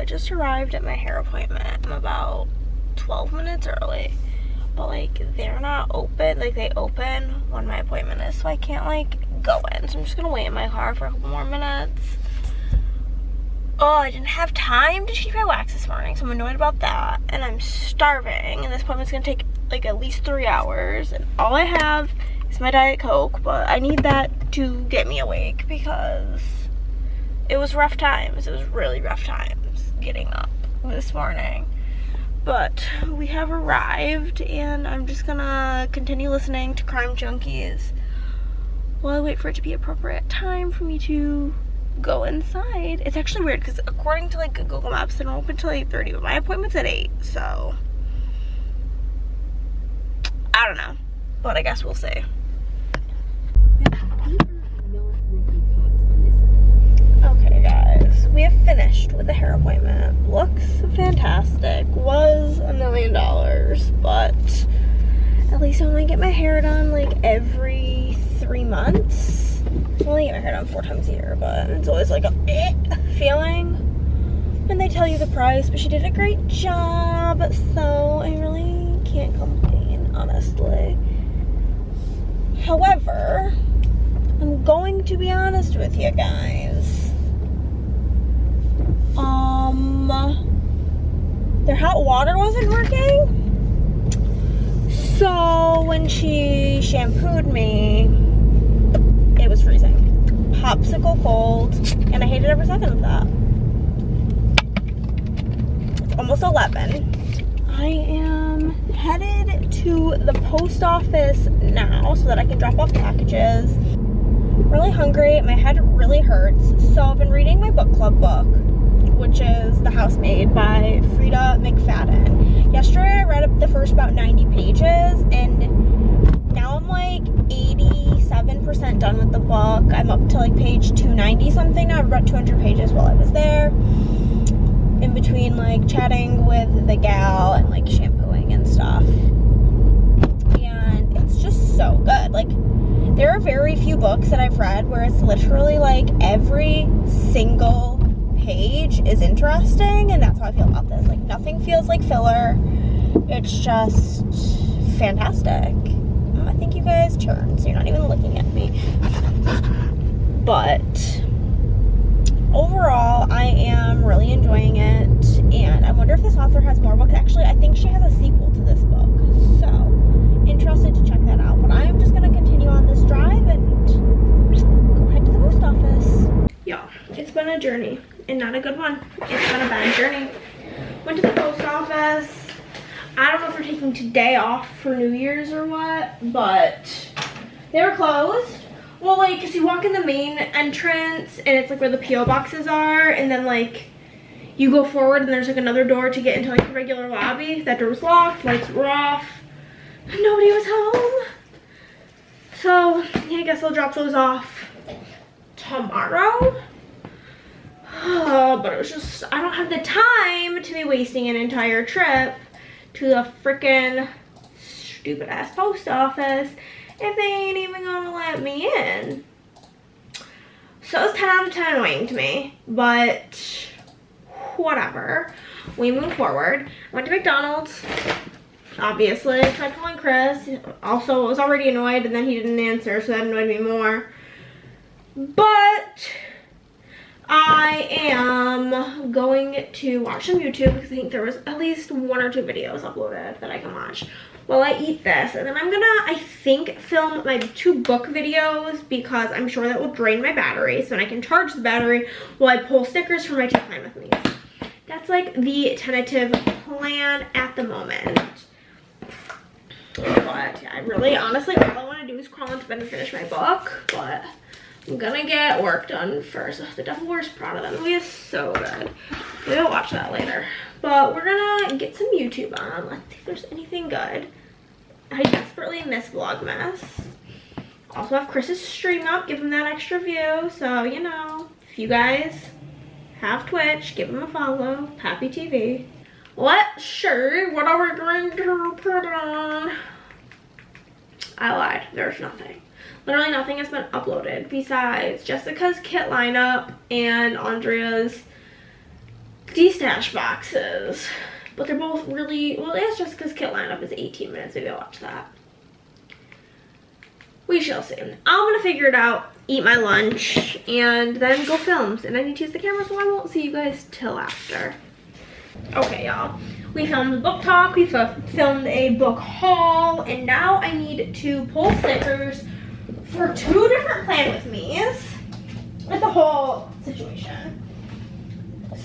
just arrived at my hair appointment. I'm about 12 minutes early. But like, they're not open. Like, they open when my appointment is, so I can't like go in. So I'm just gonna wait in my car for a couple more minutes. Oh, I didn't have time to change my wax this morning, so I'm annoyed about that. And I'm starving, and this appointment's gonna take like at least 3 hours. And all I have is my Diet Coke, but I need that to get me awake because it was rough times. It was really rough times getting up this morning. But we have arrived, and I'm just gonna continue listening to Crime Junkies while I wait for it to be appropriate time for me to go inside. It's actually weird because according to like Google Maps, they don't open till 8:30, but my appointment's at 8, so I don't know, but I guess we'll see. Okay guys, we have finished with the hair appointment. Looks fantastic. Was $1 million, but at least I only get my hair done like every 3 months. I only get my hair done 4 times a year, but it's always like a feeling when they tell you the price, but she did a great job, so I really can't complain, honestly. However, I'm going to be honest with you guys. Their hot water wasn't working. So when she shampooed me, it was freezing. Popsicle cold, and I hated every second of that. It's almost 11. I am headed to the post office now so that I can drop off packages. Really hungry, my head really hurts, so I've been reading my book club book, which is The Housemaid by Frida McFadden. Yesterday I read up the first about 90 pages, and now I'm like 87% done with the book. I'm up to like page 290 something now. I've read 200 pages while I was there, in between like chatting with the gal and like shampooing and stuff. And it's just so good. Like, there are very few books that I've read where it's literally like every single page is interesting, and that's how I feel about this. Like, nothing feels like filler. It's just fantastic. I think you guys turned, so you're not even looking at me. But overall, I am really enjoying it, and I wonder if this author has more books. Actually, I think she has a sequel to this book, so interested to check that out. But I am just gonna continue on this drive and go head to the post office. Y'all, it's been a journey, and not a good one. It's been a bad journey. Went to the post office. I don't know if they're taking today off for New Year's or what, but they were closed. Well, like, cause you walk in the main entrance, and it's like where the P.O. boxes are, and then like you go forward, and there's like another door to get into like the regular lobby. That door was locked, lights were off, nobody was home. So yeah, I guess I'll drop those off tomorrow. But it was just, I don't have the time to be wasting an entire trip to the freaking stupid ass post office if they ain't even gonna let me in. So it's 10 out of 10 annoying to me, but whatever. We move forward. Went to McDonald's, obviously. Tried calling Chris. Also, I was already annoyed, and then he didn't answer, so that annoyed me more. But I am going to watch some YouTube because I think there was at least 1 or 2 videos uploaded that I can watch while I eat this. And then I'm gonna, I think, film my 2 book videos because I'm sure that will drain my battery, so then I can charge the battery while I pull stickers for my Take Time With Me. That's like the tentative plan at the moment. But yeah, I really, honestly, all I want to do is crawl into bed and finish my book, but I'm gonna get work done first. The Devil Wears Prada, that movie is so good. We'll watch that later. But we're gonna get some YouTube on. Let's see if there's anything good. I desperately miss Vlogmas. Also have Chris's stream up, give him that extra view. So, you know, if you guys have Twitch, give him a follow. Pappy TV. Let's see what are we going to put on. I lied, there's nothing. Literally nothing has been uploaded besides Jessica's kit lineup and Andrea's these stash boxes. But they're both really, well, that's just because kit lineup is 18 minutes. Maybe I'll watch that. We shall see. I'm gonna figure it out, eat my lunch, and then go film. And I need to use the camera, so I won't see you guys till after. Okay, y'all. We filmed a book talk, we filmed a book haul, and now I need to pull stickers for 2 different Plan With Me's. It's a whole situation.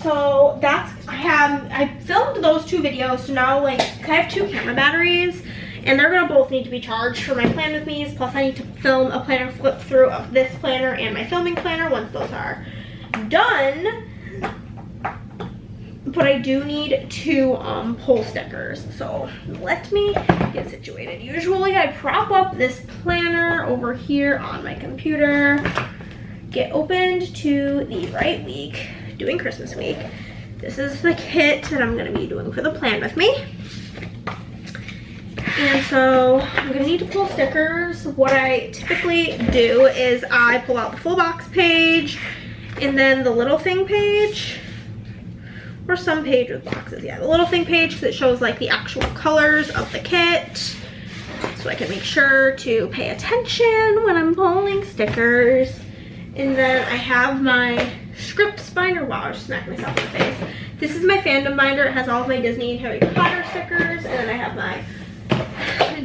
So that's, I filmed those 2 videos, so now like, I have 2 camera batteries, and they're gonna both need to be charged for my Plan With Me's, plus I need to film a planner flip through of this planner and my filming planner once those are done. But I do need to pull stickers, so let me get situated. Usually I prop up this planner over here on my computer, get opened to the right week, doing Christmas week. This is the kit that I'm gonna be doing for the Plan With Me. And so I'm gonna need to pull stickers. What I typically do is I pull out the full box page and then the little thing page, or some page with boxes. Yeah, the little thing page that shows like the actual colors of the kit, so I can make sure to pay attention when I'm pulling stickers. And then I have my scripts binder. Wow, I just smacked myself in the face. This is my fandom binder. It has all of my Disney and Harry Potter stickers, and then I have my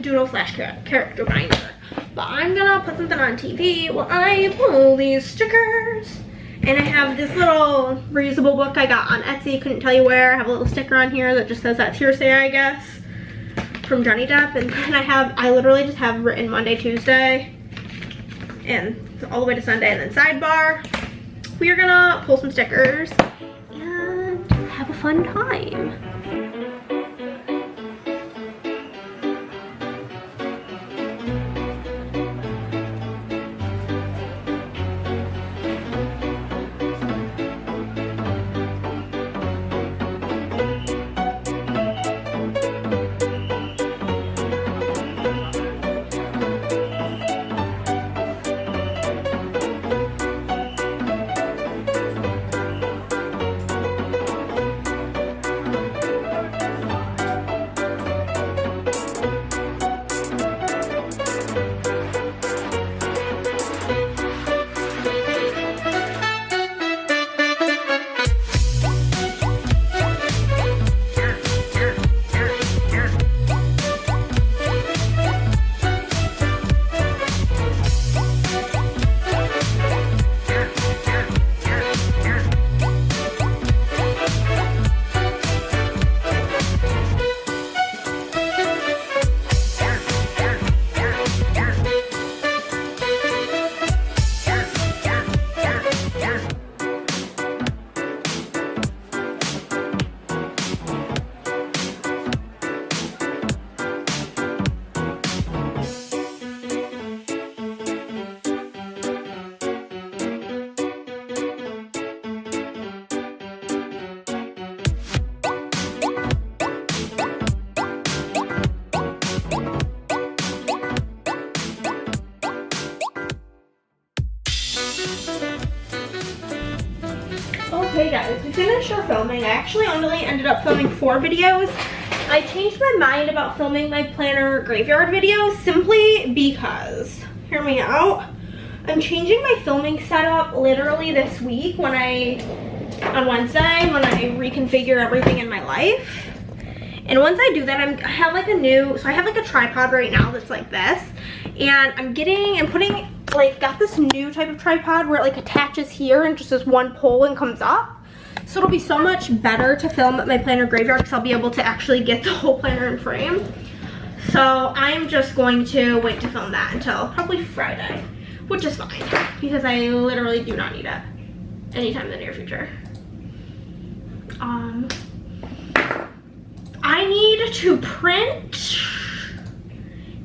doodle slash character binder. But I'm gonna put something on TV while I pull these stickers. And I have this little reusable book I got on Etsy, couldn't tell you where. I have a little sticker on here that just says that's hearsay, I guess, from Johnny Depp. And then I literally just have written Monday, Tuesday, and all the way to Sunday, and then sidebar. We are gonna pull some stickers and have a fun time. Okay guys, we finished our filming. I actually only ended up filming 4 videos. I changed my mind about filming my planner graveyard video simply because, hear me out, I'm changing my filming setup literally this week on Wednesday when I reconfigure everything in my life. And once I do that, I have like a tripod right now that's like this, and got this new type of tripod where it like attaches here and just this one pole and comes up. So it'll be so much better to film at my planner graveyard because I'll be able to actually get the whole planner in frame. So I'm just going to wait to film that until probably Friday, which is fine because I literally do not need it anytime in the near future. I need to print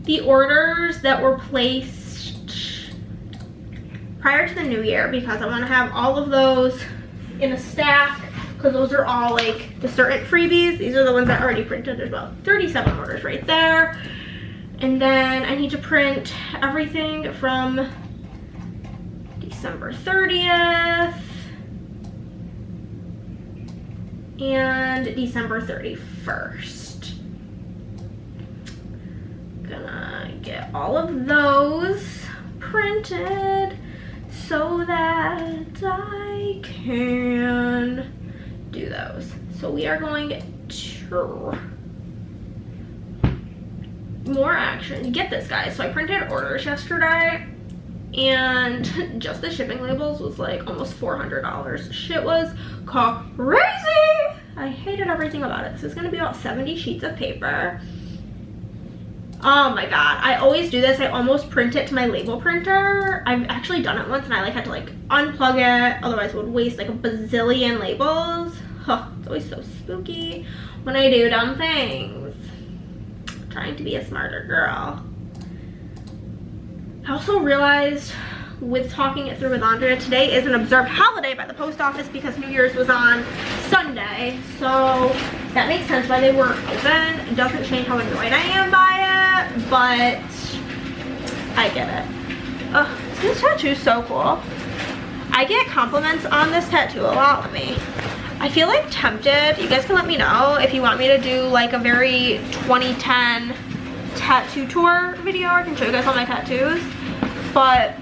the orders that were placed prior to the new year because I want to have all of those in a stack because those are all like the certain freebies. These are the ones that are already printed. There's about 37 orders right there. And then I need to print everything from December 30th and December 31st. Gonna get all of those printed so that I can do those. So we are going to more action. Get this, guys. So I printed orders yesterday and just the shipping labels was like almost $400. Shit was crazy. I hated everything about it. So it's gonna be about 70 sheets of paper. Oh my god, I always do this. I almost print it to my label printer. I've actually done it once and I like had to like unplug it, otherwise it would waste like a bazillion labels. Huh, it's always so spooky when I do dumb things. I'm trying to be a smarter girl. I also realized with talking it through with Andrea, today is an observed holiday by the post office because New Year's was on Sunday. So that makes sense why they weren't open. It doesn't change how annoyed I am by it, but I get it. Oh, this tattoo's so cool. I get compliments on this tattoo a lot. Let me. I feel like tempted. You guys can let me know if you want me to do like a very 2010 tattoo tour video. I can show you guys all my tattoos. But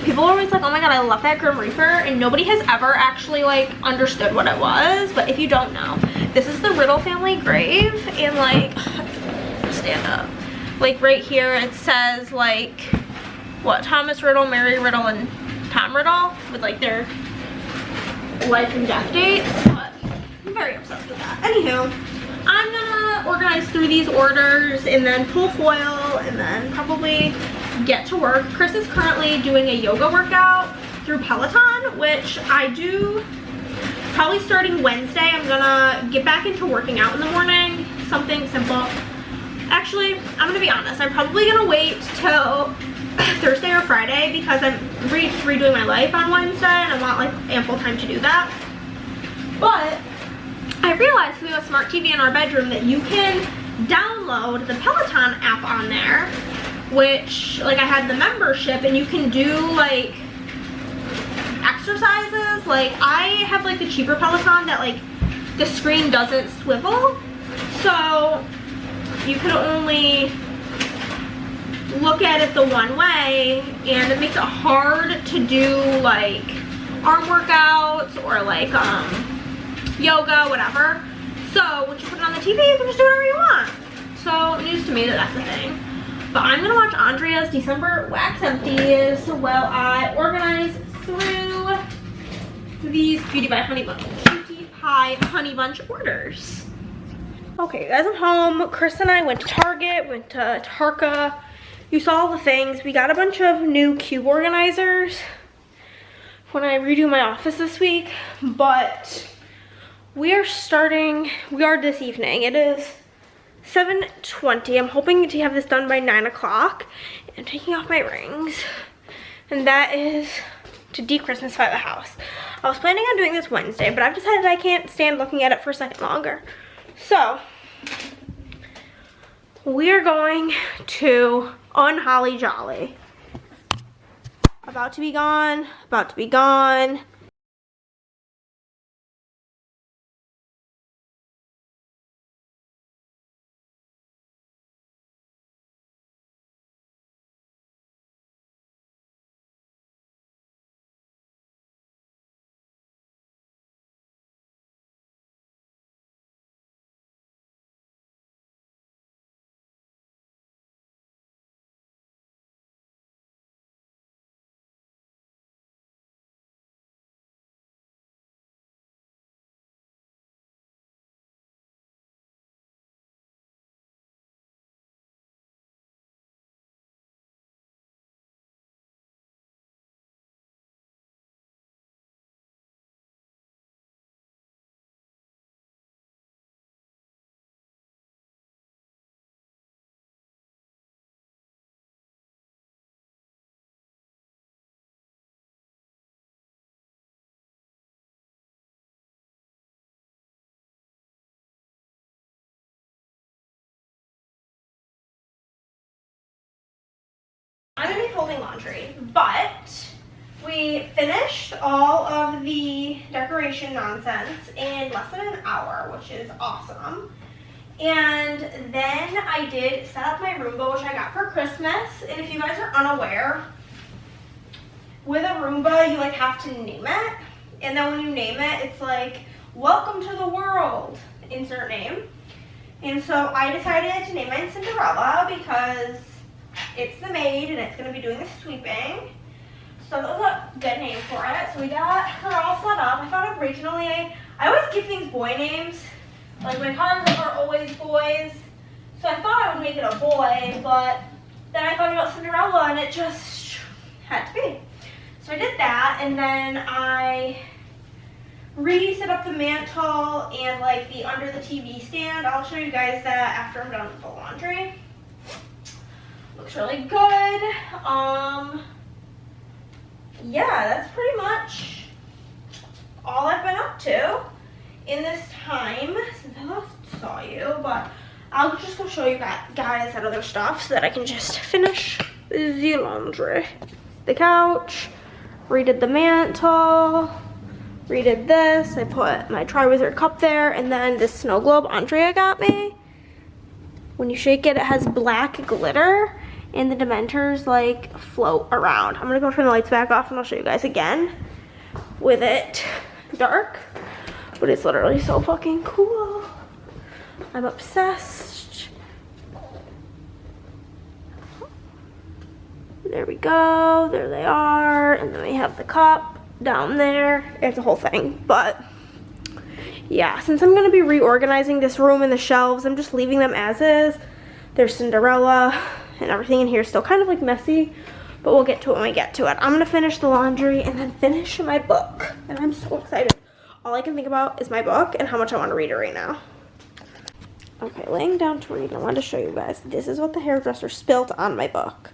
people are always like, oh my god, I love that Grim Reaper, and nobody has ever actually like understood what it was. But if you don't know, this is the Riddle family grave, and like, stand up, like right here it says like what, Thomas Riddle, Mary Riddle, and Tom Riddle with like their life and death dates. But I'm very obsessed with that. Anywho, I'm gonna organize through these orders and then pull foil and then probably get to work. Chris is currently doing a yoga workout through Peloton, which I do probably starting Wednesday. I'm gonna get back into working out in the morning, something simple. Actually, I'm gonna be honest, I'm probably gonna wait till Thursday or Friday because I'm redoing my life on Wednesday and I want like ample time to do that. But I realized we have a smart TV in our bedroom that you can download the Peloton app on there, which like I had the membership, and you can do like exercises. Like I have like the cheaper Peloton that like the screen doesn't swivel, so you can only look at it the one way, and it makes it hard to do like arm workouts or like yoga, whatever. So once you put it on the TV, you can just do whatever you want. So news to me that that's the thing. But I'm gonna watch Andrea's December wax empties while I organize through these Beauty Pie Honey Bunch orders. Okay, guys, I'm home. Chris and I went to Target, went to Tarka. You saw all the things. We got a bunch of new cube organizers when I redo my office this week, but we are this evening. It is 7:20. I'm hoping to have this done by 9 o'clock. I'm taking off my rings, and that is to de-Christmasify the house. I was planning on doing this Wednesday, but I've decided I can't stand looking at it for a second longer. So we're going to Unholly Jolly. About to be gone, about to be gone. I'm gonna be folding laundry, but We finished all of the decoration nonsense in less than an hour, which is awesome. And then I did set up my Roomba, which I got for Christmas. And if you guys are unaware, with a Roomba, you like have to name it. And then when you name it, it's like, welcome to the world, insert name. And so I decided to name mine Cinderella because it's the maid and it's gonna be doing the sweeping. So that was a good name for it. So we got her all set up. I thought originally, I always give things boy names. Like my cards are always boys. So I thought I would make it a boy, but then I thought about Cinderella and it just had to be. So I did that, and then I set up the mantle and like the under the TV stand. I'll show you guys that after I'm done with the laundry. Looks really good. Yeah, that's pretty much all I've been up to in this time since I last saw you, but I'll just go show you guys that other stuff so that I can just finish the laundry. The couch, redid the mantle, redid this. I put my Tri-Wizard cup there, and then this snow globe Andrea got me. When you shake it, it has black glitter, and the Dementors like float around. I'm gonna go turn the lights back off, and I'll show you guys again with it dark. But it's literally so fucking cool. I'm obsessed. There we go. There they are. And then we have the cup down there. It's a whole thing. But yeah, since I'm going to be reorganizing this room and the shelves, I'm just leaving them as is. There's Cinderella and everything in here is still kind of like messy. But we'll get to it when we get to it. I'm going to finish the laundry and then finish my book. And I'm so excited. All I can think about is my book and how much I want to read it right now. Okay, laying down to read, I wanted to show you guys. This is what the hairdresser spilt on my book.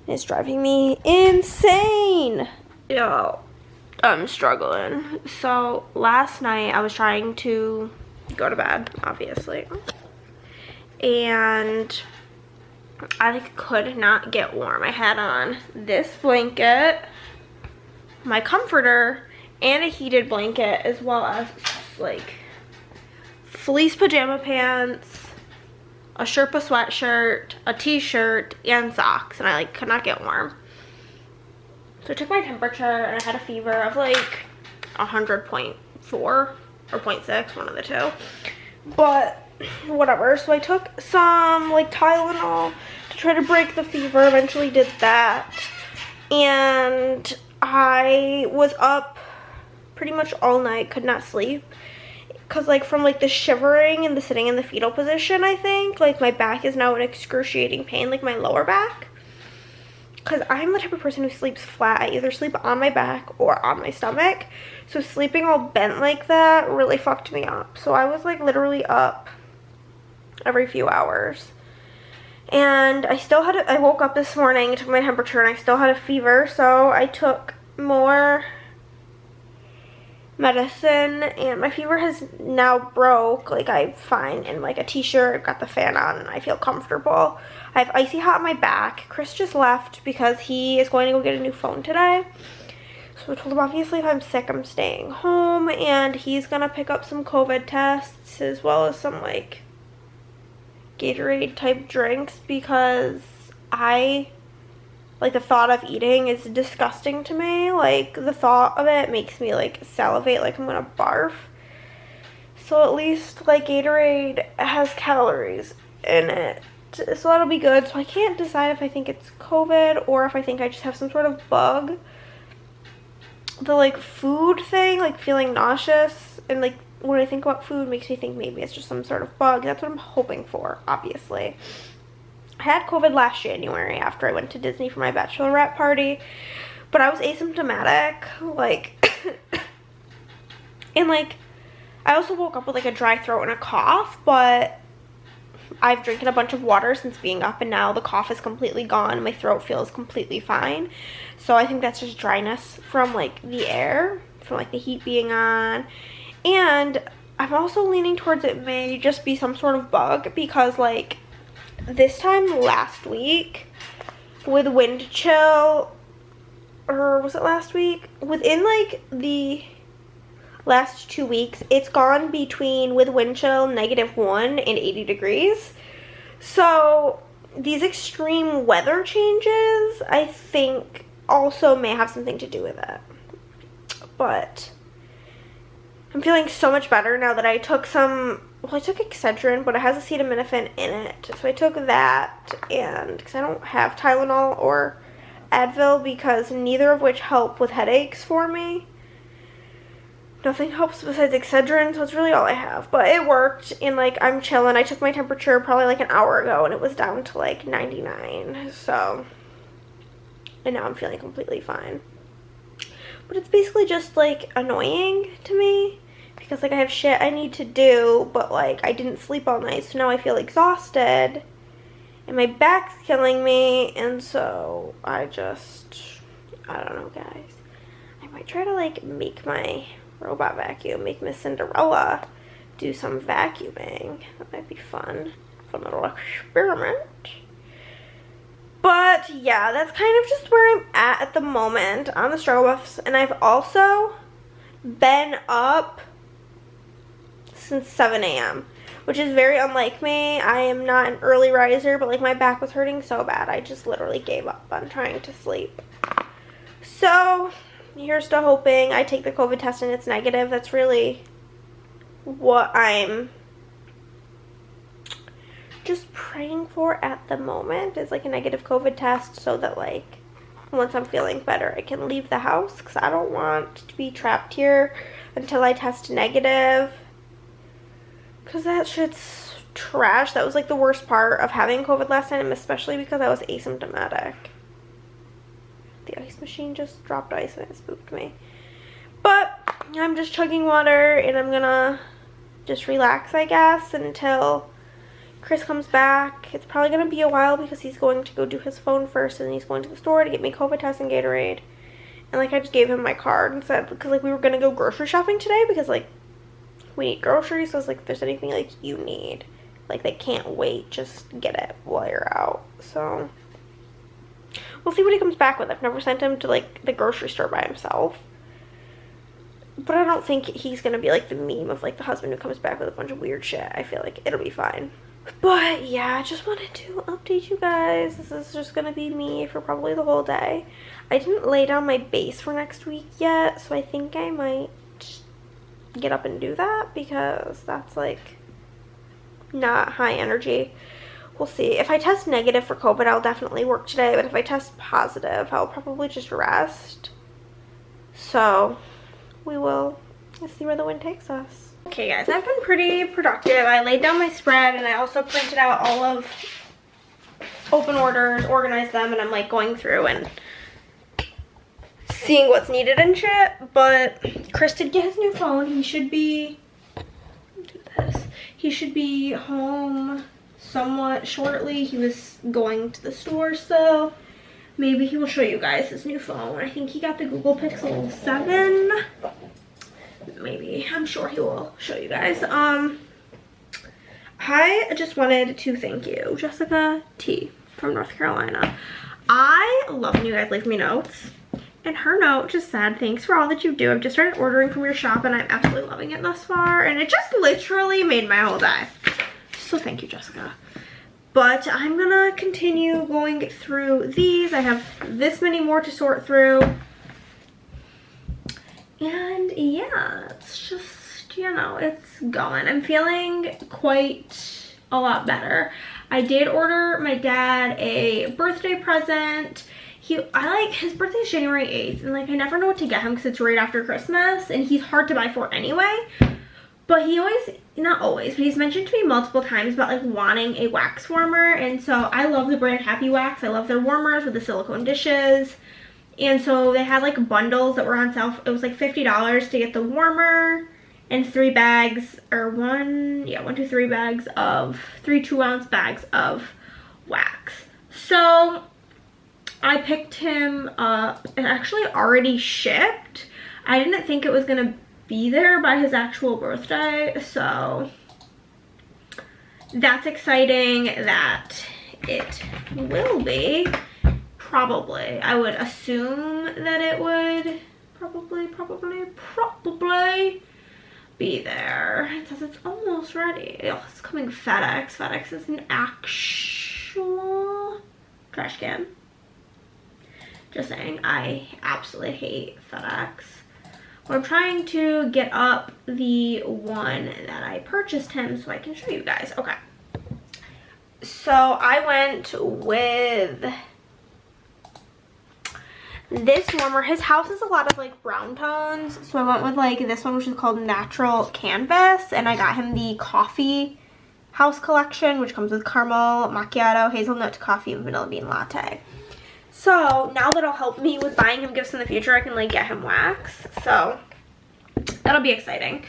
It's driving me insane. Yo, I'm struggling. So last night I was trying to go to bed, obviously. And I could not get warm. I had on this blanket, my comforter, and a heated blanket, as well as like fleece pajama pants, a Sherpa sweatshirt, a t-shirt, and socks, and I like could not get warm. So I took my temperature and I had a fever of like 100.4 or 0.6, one of the two. But whatever, so I took some like Tylenol to try to break the fever, eventually did that. And I was up pretty much all night, could not sleep. Cause like from like the shivering and the sitting in the fetal position, I think like my back is now in excruciating pain, like my lower back. Cause I'm the type of person who sleeps flat. I either sleep on my back or on my stomach. So sleeping all bent like that really fucked me up. So I was like literally up every few hours. And I still had I woke up this morning, took my temperature, and I still had a fever. So I took more medicine, and my fever has now broke. Like I'm fine in like a t-shirt, I've got the fan on, and I feel comfortable. I have icy hot on my back. Chris just left because he is going to go get a new phone today. So I told him obviously if I'm sick I'm staying home, and he's gonna pick up some COVID tests as well as some like Gatorade type drinks, because like the thought of eating is disgusting to me. Like the thought of it makes me like salivate like I'm gonna barf. So at least like Gatorade has calories in it. So that'll be good. So I can't decide if I think it's COVID or if I think I just have some sort of bug. The like food thing, like feeling nauseous, and like when I think about food makes me think maybe it's just some sort of bug. That's what I'm hoping for, obviously. I had COVID last January after I went to Disney for my bachelorette party, but I was asymptomatic, like, and like, I also woke up with like a dry throat and a cough, but I've drinking a bunch of water since being up, and now the cough is completely gone. My throat feels completely fine. So I think that's just dryness from like the air, from like the heat being on. And I'm also leaning towards it may just be some sort of bug, because like this time last week with wind chill, or was it last week? Within like the last 2 weeks, it's gone between, with wind chill, -1 and 80 degrees. So these extreme weather changes, I think, also may have something to do with it. But I'm feeling so much better now that I took some, well, I took Excedrin, but it has acetaminophen in it. So I took that, and because I don't have Tylenol or Advil, because neither of which help with headaches for me. Nothing helps besides Excedrin, so it's really all I have. But it worked, and like I'm chilling. I took my temperature probably like an hour ago, and it was down to like 99. So, and now I'm feeling completely fine. But it's basically just like annoying to me, because like I have shit I need to do, but like I didn't sleep all night, so now I feel exhausted, and my back's killing me, and so I don't know, guys. I might try to like make my robot vacuum, make Miss Cinderella do some vacuuming. That might be fun. Fun little experiment. But yeah, that's kind of just where I'm at the moment on the struggle bus. And I've also been up since 7 a.m. which is very unlike me. I am not an early riser, but like my back was hurting so bad I just literally gave up on trying to sleep. So here's to hoping I take the COVID test and it's negative. That's really what I'm just praying for at the moment, is like a negative COVID test, so that like once I'm feeling better I can leave the house, because I don't want to be trapped here until I test negative, because that shit's trash. That was like the worst part of having COVID last time, especially because I was asymptomatic. The ice machine just dropped ice and it spooked me. But I'm just chugging water, and I'm gonna just relax, I guess, until Chris comes back. It's probably gonna be a while because he's going to go do his phone first, and then he's going to the store to get me COVID test and Gatorade. And like I just gave him my card and said, because like we were gonna go grocery shopping today, because like we need groceries, so it's like if there's anything like you need, like they can't wait, just get it while you're out. So we'll see what he comes back with. I've never sent him to like the grocery store by himself, but I don't think he's gonna be like the meme of like the husband who comes back with a bunch of weird shit. I feel like it'll be fine. But yeah, I just wanted to update you guys. This is just gonna be me for probably the whole day. I didn't lay down my base for next week yet, so I think I might get up and do that, because that's like not high energy. We'll see. If I test negative for COVID, I'll definitely work today, but if I test positive, I'll probably just rest. So we will see where the wind takes us. Okay guys, I've been pretty productive. I laid down my spread, and I also printed out all of open orders, organized them, and I'm like going through and seeing what's needed and shit. But Chris did get his new phone. He should be, do this. He should be home somewhat shortly. He was going to the store, so maybe he will show you guys his new phone. I think he got the Google Pixel 7. Maybe. I'm sure he will show you guys. I just wanted to thank you, Jessica T from North Carolina. I love when you guys leave me notes. And her note just said, thanks for all that you do. I've just started ordering from your shop and I'm absolutely loving it thus far. And it just literally made my whole day. So thank you, Jessica. But I'm gonna continue going through these. I have this many more to sort through. And yeah, it's just, you know, it's going. I'm feeling quite a lot better. I did order my dad a birthday present. His birthday is January 8th, and like I never know what to get him because it's right after Christmas, and he's hard to buy for anyway. But he always, not always, but he's mentioned to me multiple times about like wanting a wax warmer, and so I love the brand Happy Wax. I love their warmers with the silicone dishes. And so they had like bundles that were on sale. It was like $50 to get the warmer and 3 bags, or 1, 2, 3 bags of 3 2-ounce bags of wax. So I picked him up. It actually already shipped. I didn't think it was gonna be there by his actual birthday, so that's exciting that it will be probably. I would assume that it would probably be there. It says it's almost ready. Oh, it's coming FedEx. FedEx is an actual trash can. Just saying, I absolutely hate FedEx. Well, I'm trying to get up the one that I purchased him so I can show you guys. Okay. So I went with this warmer. His house is a lot of like brown tones. So I went with like this one, which is called Natural Canvas. And I got him the Coffee House Collection, which comes with caramel, macchiato, hazelnut coffee, and vanilla bean latte. So now that'll help me with buying him gifts in the future, I can like get him wax. So that'll be exciting.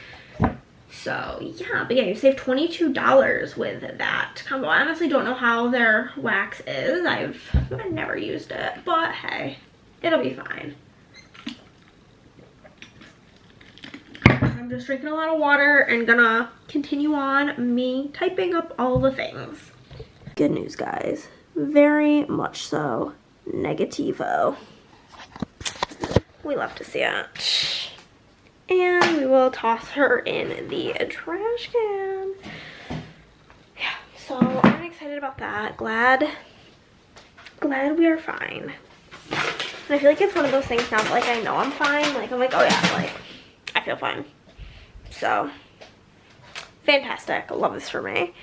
So yeah, but yeah, you save $22 with that combo. I honestly don't know how their wax is. I've never used it, but hey, it'll be fine. I'm just drinking a lot of water and gonna continue on me typing up all the things. Good news, guys. Very much so. Negativo. We love to see it. And we will toss her in the trash can. Yeah, so I'm excited about that. Glad we are fine. And I feel like it's one of those things now that like I know I'm fine. Like I'm like, oh yeah, like I feel fine. So fantastic. I love this for me.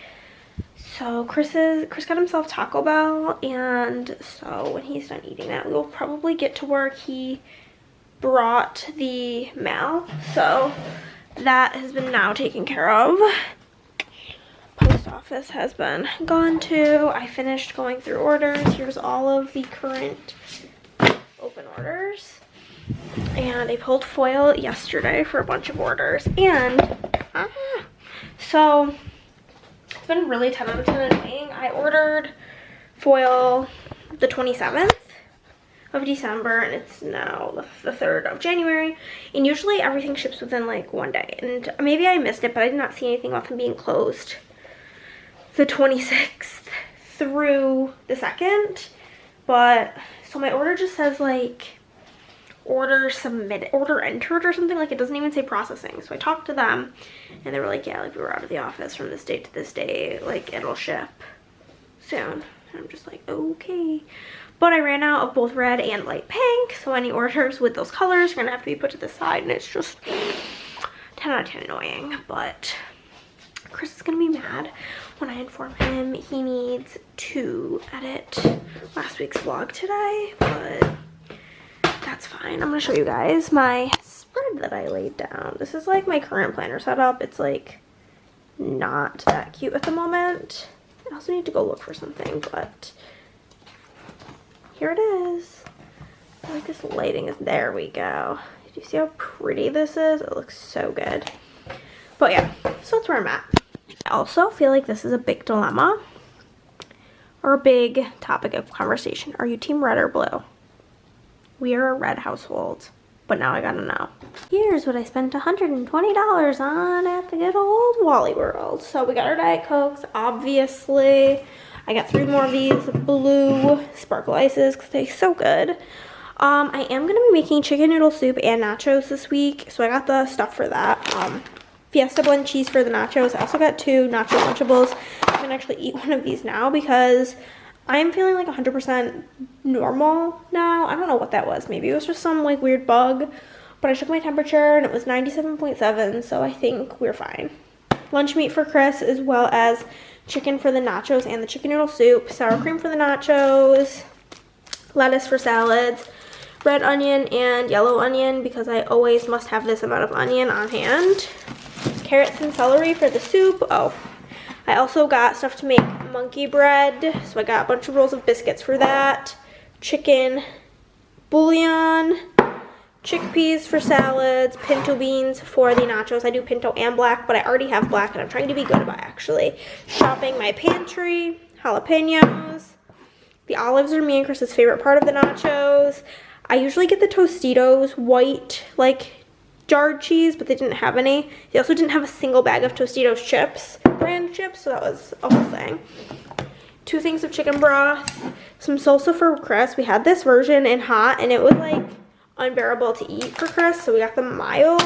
So Chris got himself Taco Bell, and so when he's done eating that, we'll probably get to work. He brought the mail, so that has been now taken care of. Post office has been gone to. I finished going through orders. Here's all of the current open orders. And I pulled foil yesterday for a bunch of orders. And so it's been really 10 out of 10 annoying. I ordered foil the 27th of December, and it's now the 3rd of January, and usually everything ships within like one day, and maybe I missed it, but I did not see anything about them being closed the 26th through the 2nd. But so my order just says like order submitted, order entered or something. Like it doesn't even say processing. So I talked to them and they were like, yeah, like we were out of the office from this date to this day, like it'll ship soon. And I'm just like, okay. But I ran out of both red and light pink, so any orders with those colors are gonna have to be put to the side, and it's just 10 out of 10 annoying. But Chris is gonna be mad when I inform him he needs to edit last week's vlog today, but that's fine. I'm gonna show you guys my spread that I laid down. This is like my current planner setup. It's like not that cute at the moment. I also need to go look for something, but here it is. I feel like this lighting is, there we go. Do you see how pretty this is? It looks so good. But yeah, so that's where I'm at. I also feel like this is a big dilemma or a big topic of conversation. Are you team red or blue? We are a red household, but now I gotta know. Here's what I spent $120 on at the good old Wally World. So we got our Diet Cokes, obviously. I got 3 more of these blue sparkle ices because they're so good. I am going to be making chicken noodle soup and nachos this week, so I got the stuff for that. Fiesta blend cheese for the nachos. I also got 2 nacho Lunchables. I'm going to actually eat one of these now because I'm feeling like 100% normal now. I don't know what that was. Maybe it was just some like weird bug, but I took my temperature and it was 97.7, so I think we're fine. Lunch meat for Chris, as well as chicken for the nachos and the chicken noodle soup, sour cream for the nachos, lettuce for salads, red onion and yellow onion because I always must have this amount of onion on hand, carrots and celery for the soup. Oh, I also got stuff to make monkey bread, so I got a bunch of rolls of biscuits for that, chicken bouillon, chickpeas for salads, pinto beans for the nachos. I do pinto and black, but I already have black, and I'm trying to be good about actually shopping my pantry. Jalapenos. The olives are me and Chris's favorite part of the nachos. I usually get the Tostitos white, like, jarred cheese, but they didn't have any. They also didn't have a single bag of Tostitos chips, brand chips, so that was a whole thing. 2 things of chicken broth, some salsa for Chris. We had this version in hot and it was like unbearable to eat for Chris, so we got the mild.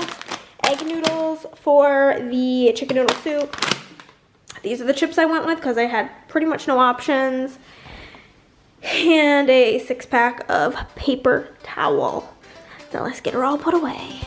Egg noodles for the chicken noodle soup. These are the chips I went with because I had pretty much no options. And a 6-pack of paper towel. Now let's get her all put away.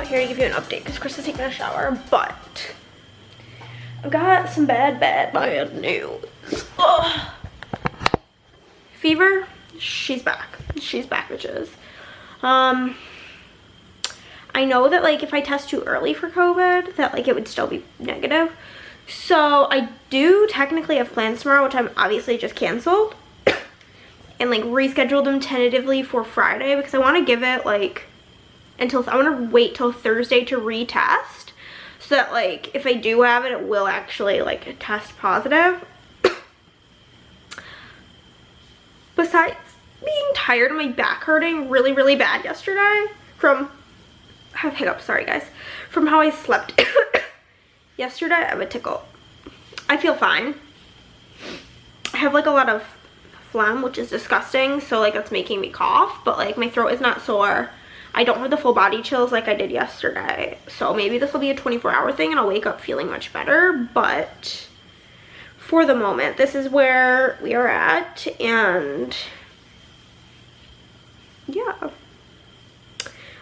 Here to give you an update because Chris is taking a shower, but I've got some bad news. Ugh. Fever, she's back, bitches. I know that like if I test too early for COVID that like it would still be negative, so I do technically have plans tomorrow, which I'm obviously just canceled and like rescheduled them tentatively for Friday because I want to give it like until I want to wait till Thursday to retest so that like if I do have it, it will actually like test positive. Besides being tired and my back hurting really bad yesterday from, I have hiccups, sorry guys, from how I slept yesterday, I have a tickle. I feel fine. I have like a lot of phlegm, which is disgusting, so like that's making me cough, but like my throat is not sore. I don't have the full body chills like I did yesterday, so maybe this will be a 24-hour thing and I'll wake up feeling much better, but for the moment, this is where we are at, and yeah.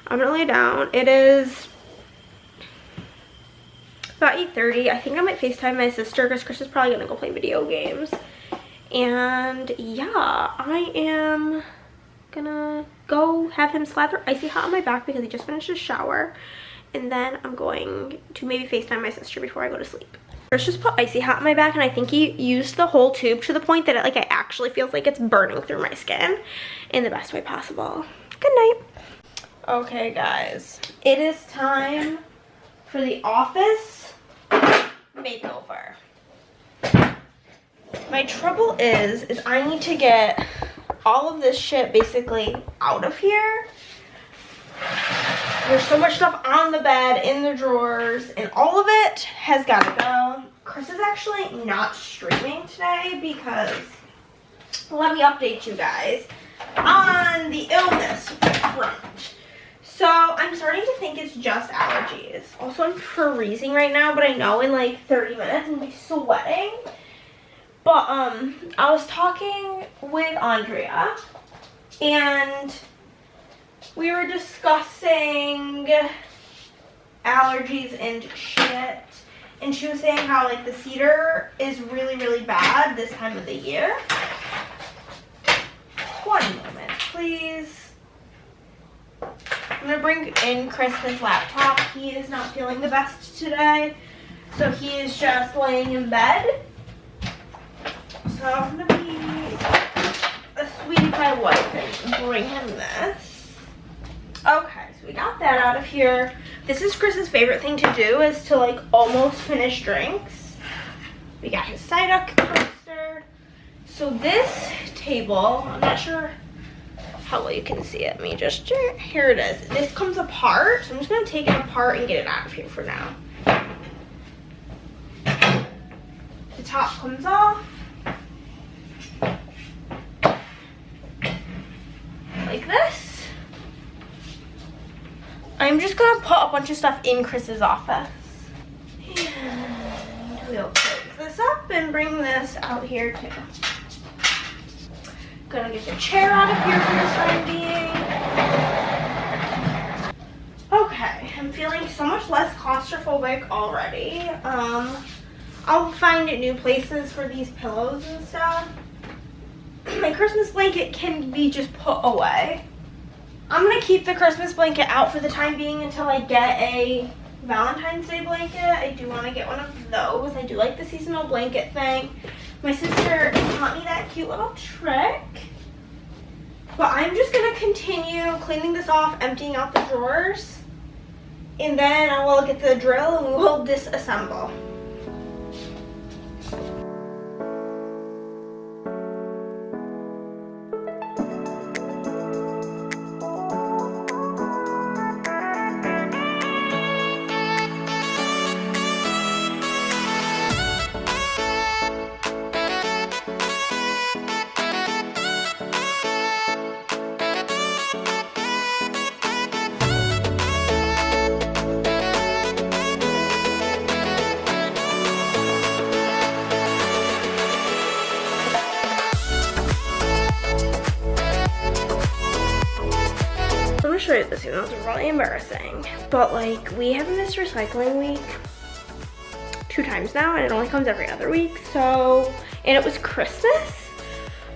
I'm gonna lay down. It is about 8:30. I think I might FaceTime my sister because Chris is probably gonna go play video games, and yeah, I am gonna go have him slather icy hot on my back because he just finished his shower, and then I'm going to maybe FaceTime my sister before I go to sleep. Chris just put icy hot on my back and I think he used the whole tube to the point that it actually feels like it's burning through my skin in the best way possible. Good night. Okay guys, it is time for the office makeover. My trouble is I need to get all of this shit basically out of here. There's so much stuff on the bed, in the drawers, and all of it has got to go. Chris is actually not streaming today because, let me update you guys on the illness front. So I'm starting to think it's just allergies. Also, I'm freezing right now, but I know in like 30 minutes I'm gonna be sweating. But I was talking with Andrea and we were discussing allergies and shit, and she was saying how like the cedar is really bad this time of the year. One moment, please. I'm gonna bring in Chris's laptop. He is not feeling the best today, so he is just laying in bed. So I'm gonna be a sweetie pie wife and bring him this. Okay, so we got that out of here. This is Chris's favorite thing to do, is to like almost finish drinks. We got his Ciduck coaster. So this table, I'm not sure how well you can see it. Here it is. This comes apart, so I'm just gonna take it apart and get it out of here for now. The top comes off. I'm just gonna put a bunch of stuff in Chris's office. And we'll close this up and bring this out here too. Gonna get the chair out of here for the time being. Okay, I'm feeling so much less claustrophobic already. I'll find new places for these pillows and stuff. My Christmas blanket can be just put away. I'm gonna keep the Christmas blanket out for the time being until I get a Valentine's Day blanket. I do want to get one of those. I do like the seasonal blanket thing. My sister taught me that cute little trick. But I'm just gonna continue cleaning this off, emptying out the drawers, and then I will get the drill and we will disassemble. Show you this, even though it's really embarrassing, but like we have missed recycling week 2 times now, and it only comes every other week. So, and it was Christmas,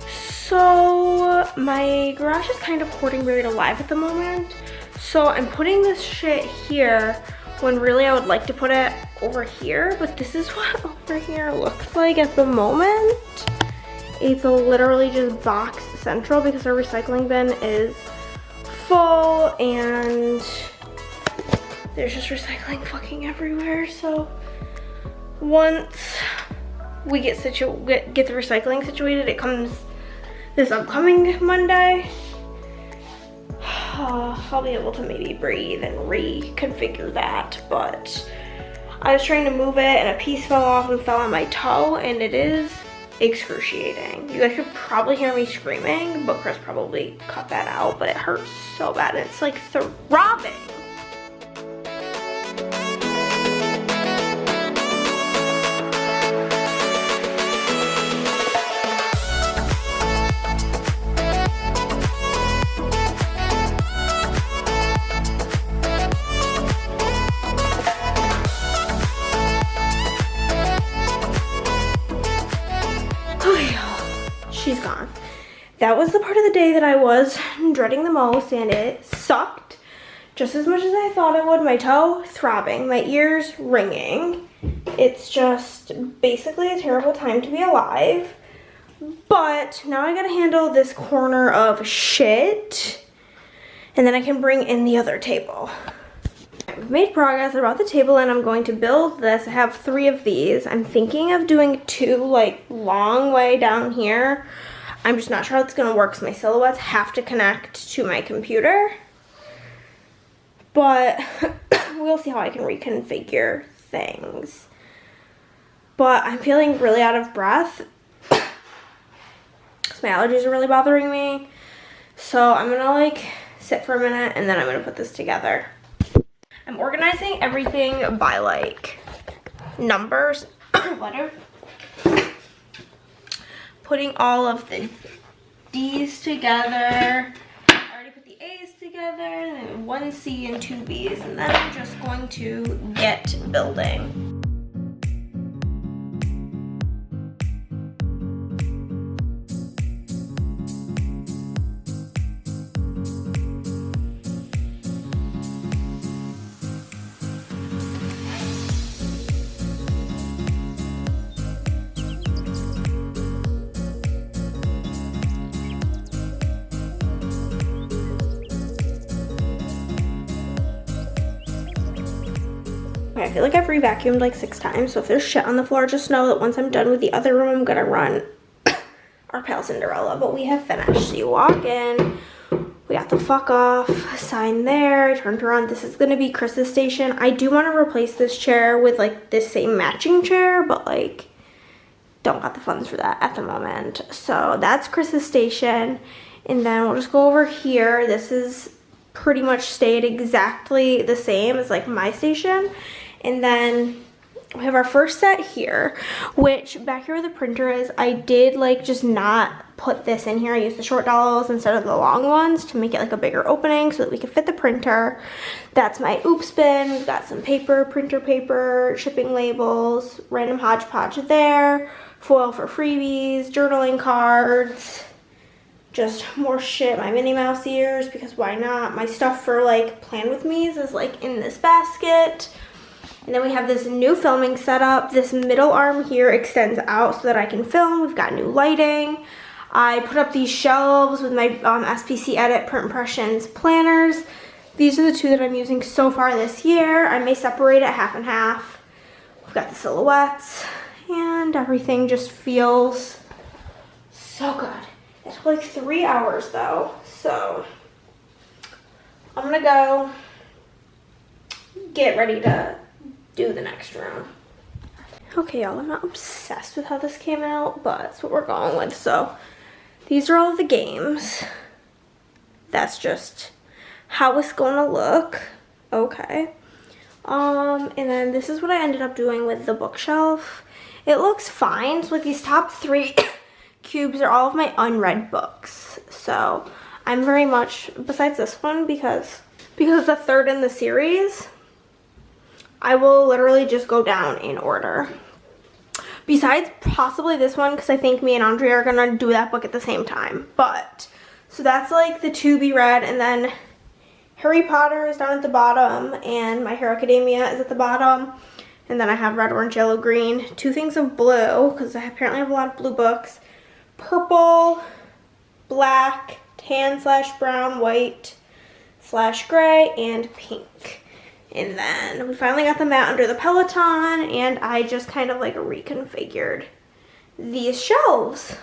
so my garage is kind of hoarding buried alive at the moment. So I'm putting this shit here when really I would like to put it over here, but this is what over here looks like at the moment. It's literally just box central because our recycling bin is full and there's just recycling fucking everywhere. So once we get the recycling situated, it comes this upcoming Monday. I'll be able to maybe breathe and reconfigure that, but I was trying to move it and a piece fell off and fell on my toe, and it is excruciating. You guys could probably hear me screaming, but Chris probably cut that out, but it hurts so bad. It's like throbbing. She's gone. That was the part of the day that I was dreading the most, and it sucked just as much as I thought it would. My toe throbbing, my ears ringing. It's just basically a terrible time to be alive. But now I gotta handle this corner of shit, and then I can bring in the other table. I've made progress. I brought the table in. I'm going to build this. I have 3 of these. I'm thinking of doing 2 like long way down here. I'm just not sure how it's gonna work because my silhouettes have to connect to my computer. But we'll see how I can reconfigure things. But I'm feeling really out of breath because my allergies are really bothering me. So I'm gonna like sit for a minute and then I'm gonna put this together. I'm organizing everything by like numbers, letter. Putting all of the D's together. I already put the A's together, then 1 C and 2 B's, and then I'm just going to get building. I feel like I've re-vacuumed like 6 times, so if there's shit on the floor, just know that once I'm done with the other room, I'm gonna run our pal Cinderella, but we have finished. So you walk in, we got the fuck off sign there, I turned around. This is gonna be Chris's station. I do wanna replace this chair with like this same matching chair, but like, don't got the funds for that at the moment. So that's Chris's station, and then we'll just go over here. This is pretty much stayed exactly the same as like my station. And then we have our first set here, which back here where the printer is, I did like just not put this in here. I used the short dowels instead of the long ones to make it like a bigger opening so that we could fit the printer. That's my oops bin. We've got some paper, printer paper, shipping labels, random hodgepodge there, foil for freebies, journaling cards, just more shit, my Minnie Mouse ears, because why not? My stuff for like plan with me's is like in this basket. And then we have this new filming setup. This middle arm here extends out so that I can film. We've got new lighting. I put up these shelves with my SPC Edit Print Impressions planners. These are the two that I'm using so far this year. I may separate it half and half. We've got the silhouettes, and everything just feels so good. It took like 3 hours though, so I'm gonna go get ready to do the next room. Okay, y'all, I'm not obsessed with how this came out, but that's what we're going with. So these are all the games. That's just how it's gonna look. Okay. And then this is what I ended up doing with the bookshelf. It looks fine. So like these top 3 cubes are all of my unread books. So I'm very much, besides this one, because it's the third in the series, I will literally just go down in order. Besides possibly this one, because I think me and Andrea are gonna do that book at the same time. But, so that's like the to be read, and then Harry Potter is down at the bottom, and My Hero Academia is at the bottom. And then I have red, orange, yellow, green, 2 things of blue, because I apparently have a lot of blue books. Purple, black, tan/brown, white/gray, and pink. And then we finally got the mat under the Peloton, and I just kind of like reconfigured these shelves.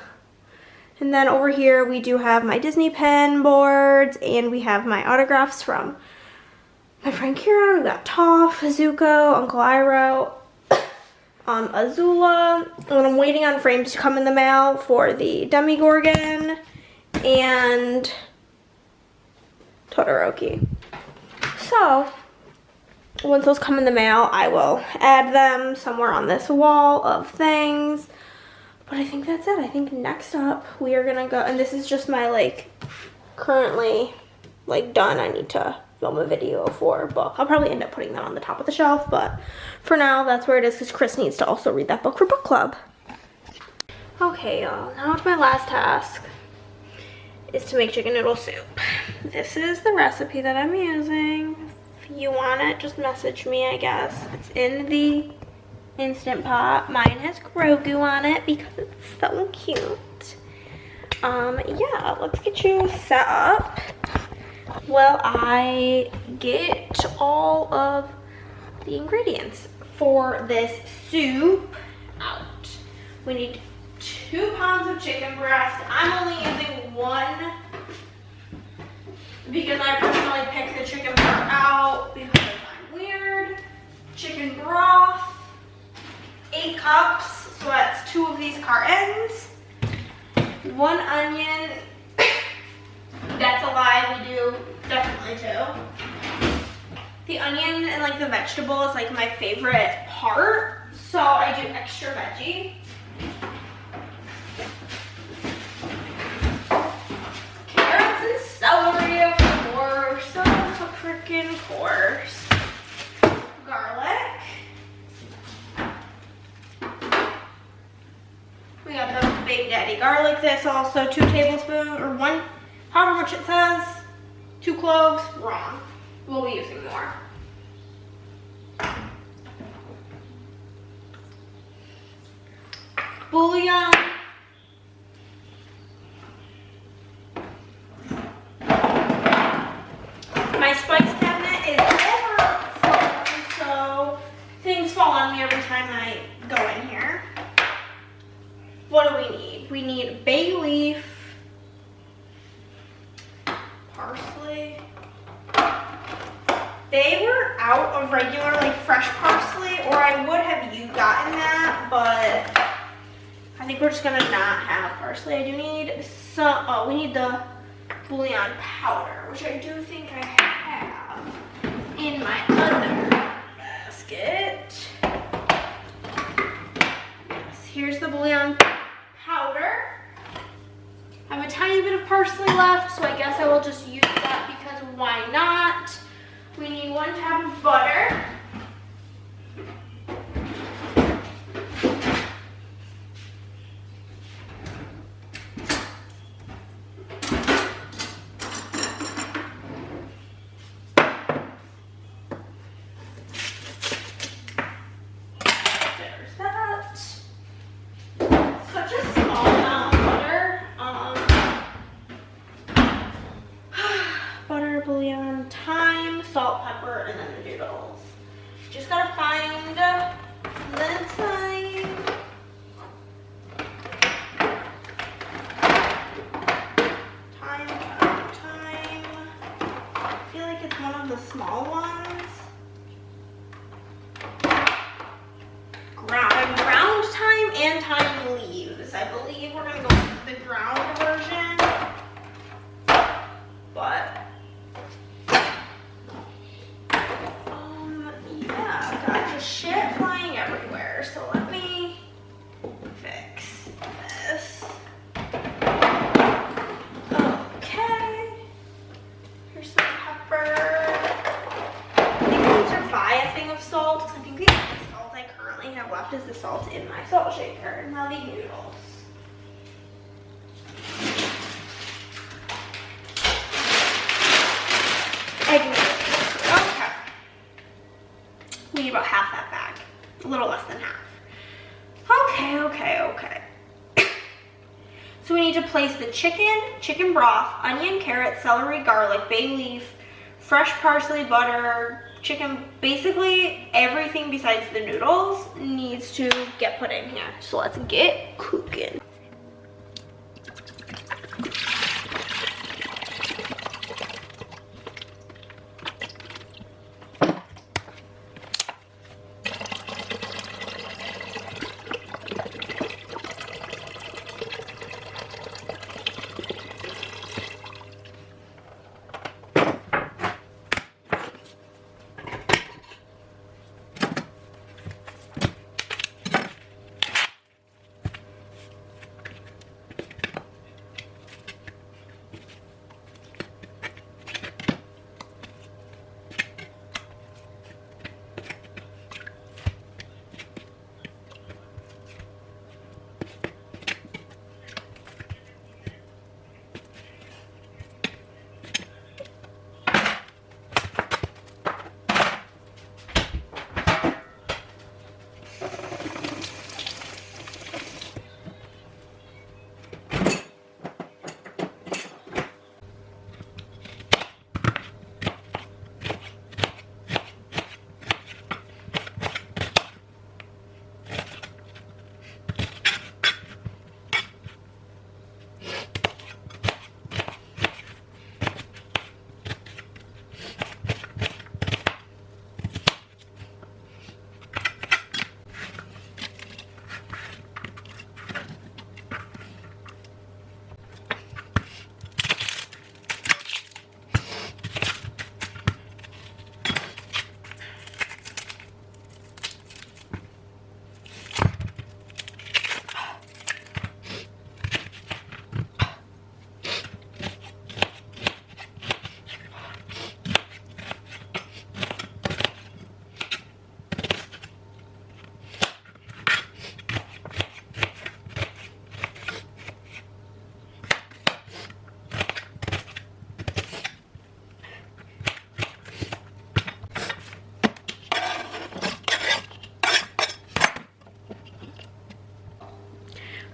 And then over here we do have my Disney pen boards, and we have my autographs from my friend Kieran. We got Toph, Zuko, Uncle Iroh, Azula, and I'm waiting on frames to come in the mail for the Demigorgon and Todoroki. So once those come in the mail, I will add them somewhere on this wall of things. But I think that's it. I think next up we are gonna go, and this is just my like currently like done. I need to film a video for book. I'll probably end up putting that on the top of the shelf, but for now that's where it is because Chris needs to also read that book for book club. Okay, y'all, now my last task is to make chicken noodle soup. This is the recipe that I'm using. If you want it, just message me, I guess. It's in the Instant Pot. Mine has Grogu on it because it's so cute. Yeah, let's get you set up while I get all of the ingredients for this soup out. We need 2 pounds of chicken breast. I'm only using 1 because I personally picked the chicken part out because I'm weird. Chicken broth, 8 cups, so that's 2 of these cartons. 1 onion. That's a lie, we do definitely 2. The onion and like the vegetable is like my favorite part, so I do extra veggie. Carrots and celery, of course, of freaking course. Garlic. We got the Big Daddy garlic. This also 2 tablespoons or 1, however much it says. 2 cloves, wrong. We'll be using more. Bouillon. My spice cabinet is overflowing, so things fall on me every time I go in here. What do we need? We need bay leaf, parsley. They were out of regular, like fresh parsley, or I would have gotten that, but I think we're just gonna not have parsley. I do need some, oh, we need the bouillon powder, which I do think I have in my other basket. Yes, here's the bouillon powder. I have a tiny bit of parsley left, so I guess I will just use that because why not? We need 1 tab of butter. Bouillon, thyme, salt, pepper, and then the noodles. Just gotta find the thyme. Thyme. I feel like it's one of the small ones. Ground thyme and thyme leaves. I believe we're gonna go with the ground version. But shit flying everywhere, so let me fix this. Okay, here's some pepper. I think I'm gonna try a thing of salt because I think the only salt I currently have left is the salt in my salt shaker. And now the noodles. Egg noodles. Okay. We need about half that bag, a little less than half. Okay. So we need to place the chicken broth, onion, carrot, celery, garlic, bay leaf, fresh parsley, butter, chicken, basically everything besides the noodles needs to get put in here. So let's get cooking.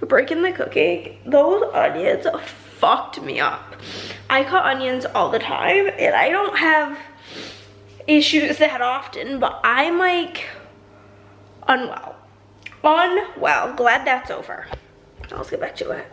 Breaking the cooking, those onions fucked me up. I cut onions all the time and I don't have issues that often, but I'm like unwell. Glad that's over. Now let's get back to it.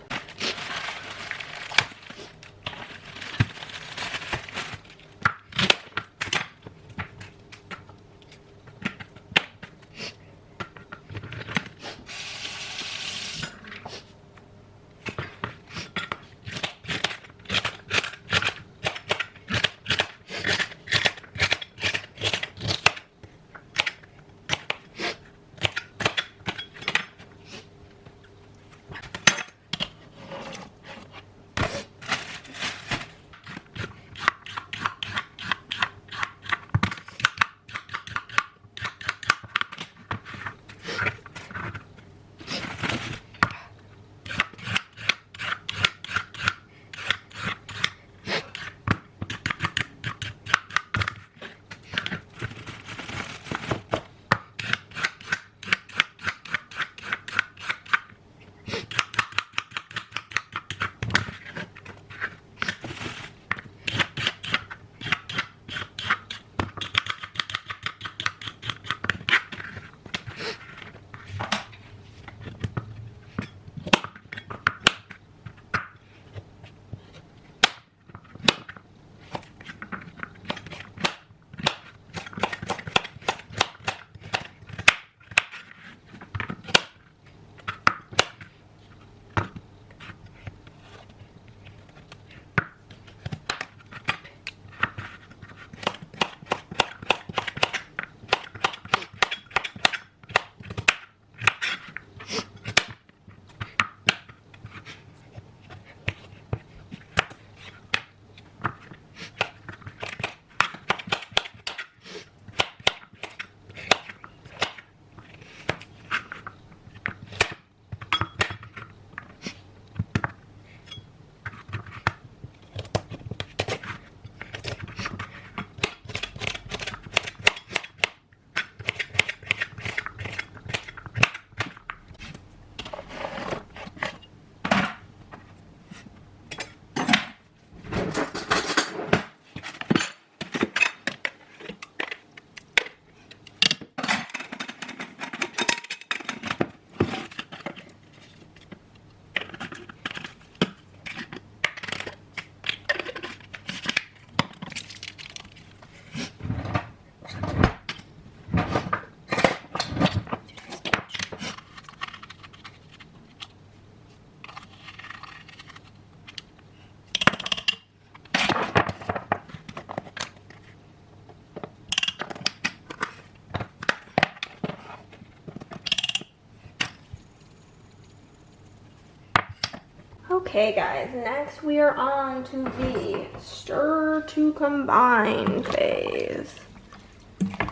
Okay guys, next we are on to the stir to combine phase.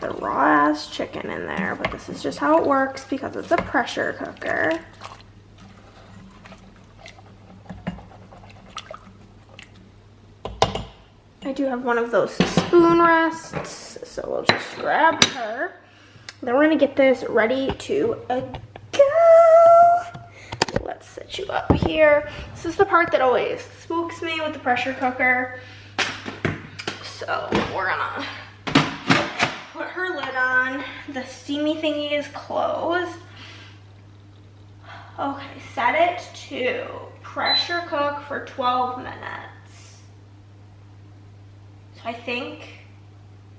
The raw ass chicken in there, but this is just how it works because it's a pressure cooker. I do have one of those spoon rests, so we'll just grab her. Then we're gonna get this ready to go. Let's set you up here. This is the part that always spooks me with the pressure cooker. So we're gonna put her lid on. The steamy thingy is closed. Okay, set it to pressure cook for 12 minutes. So I think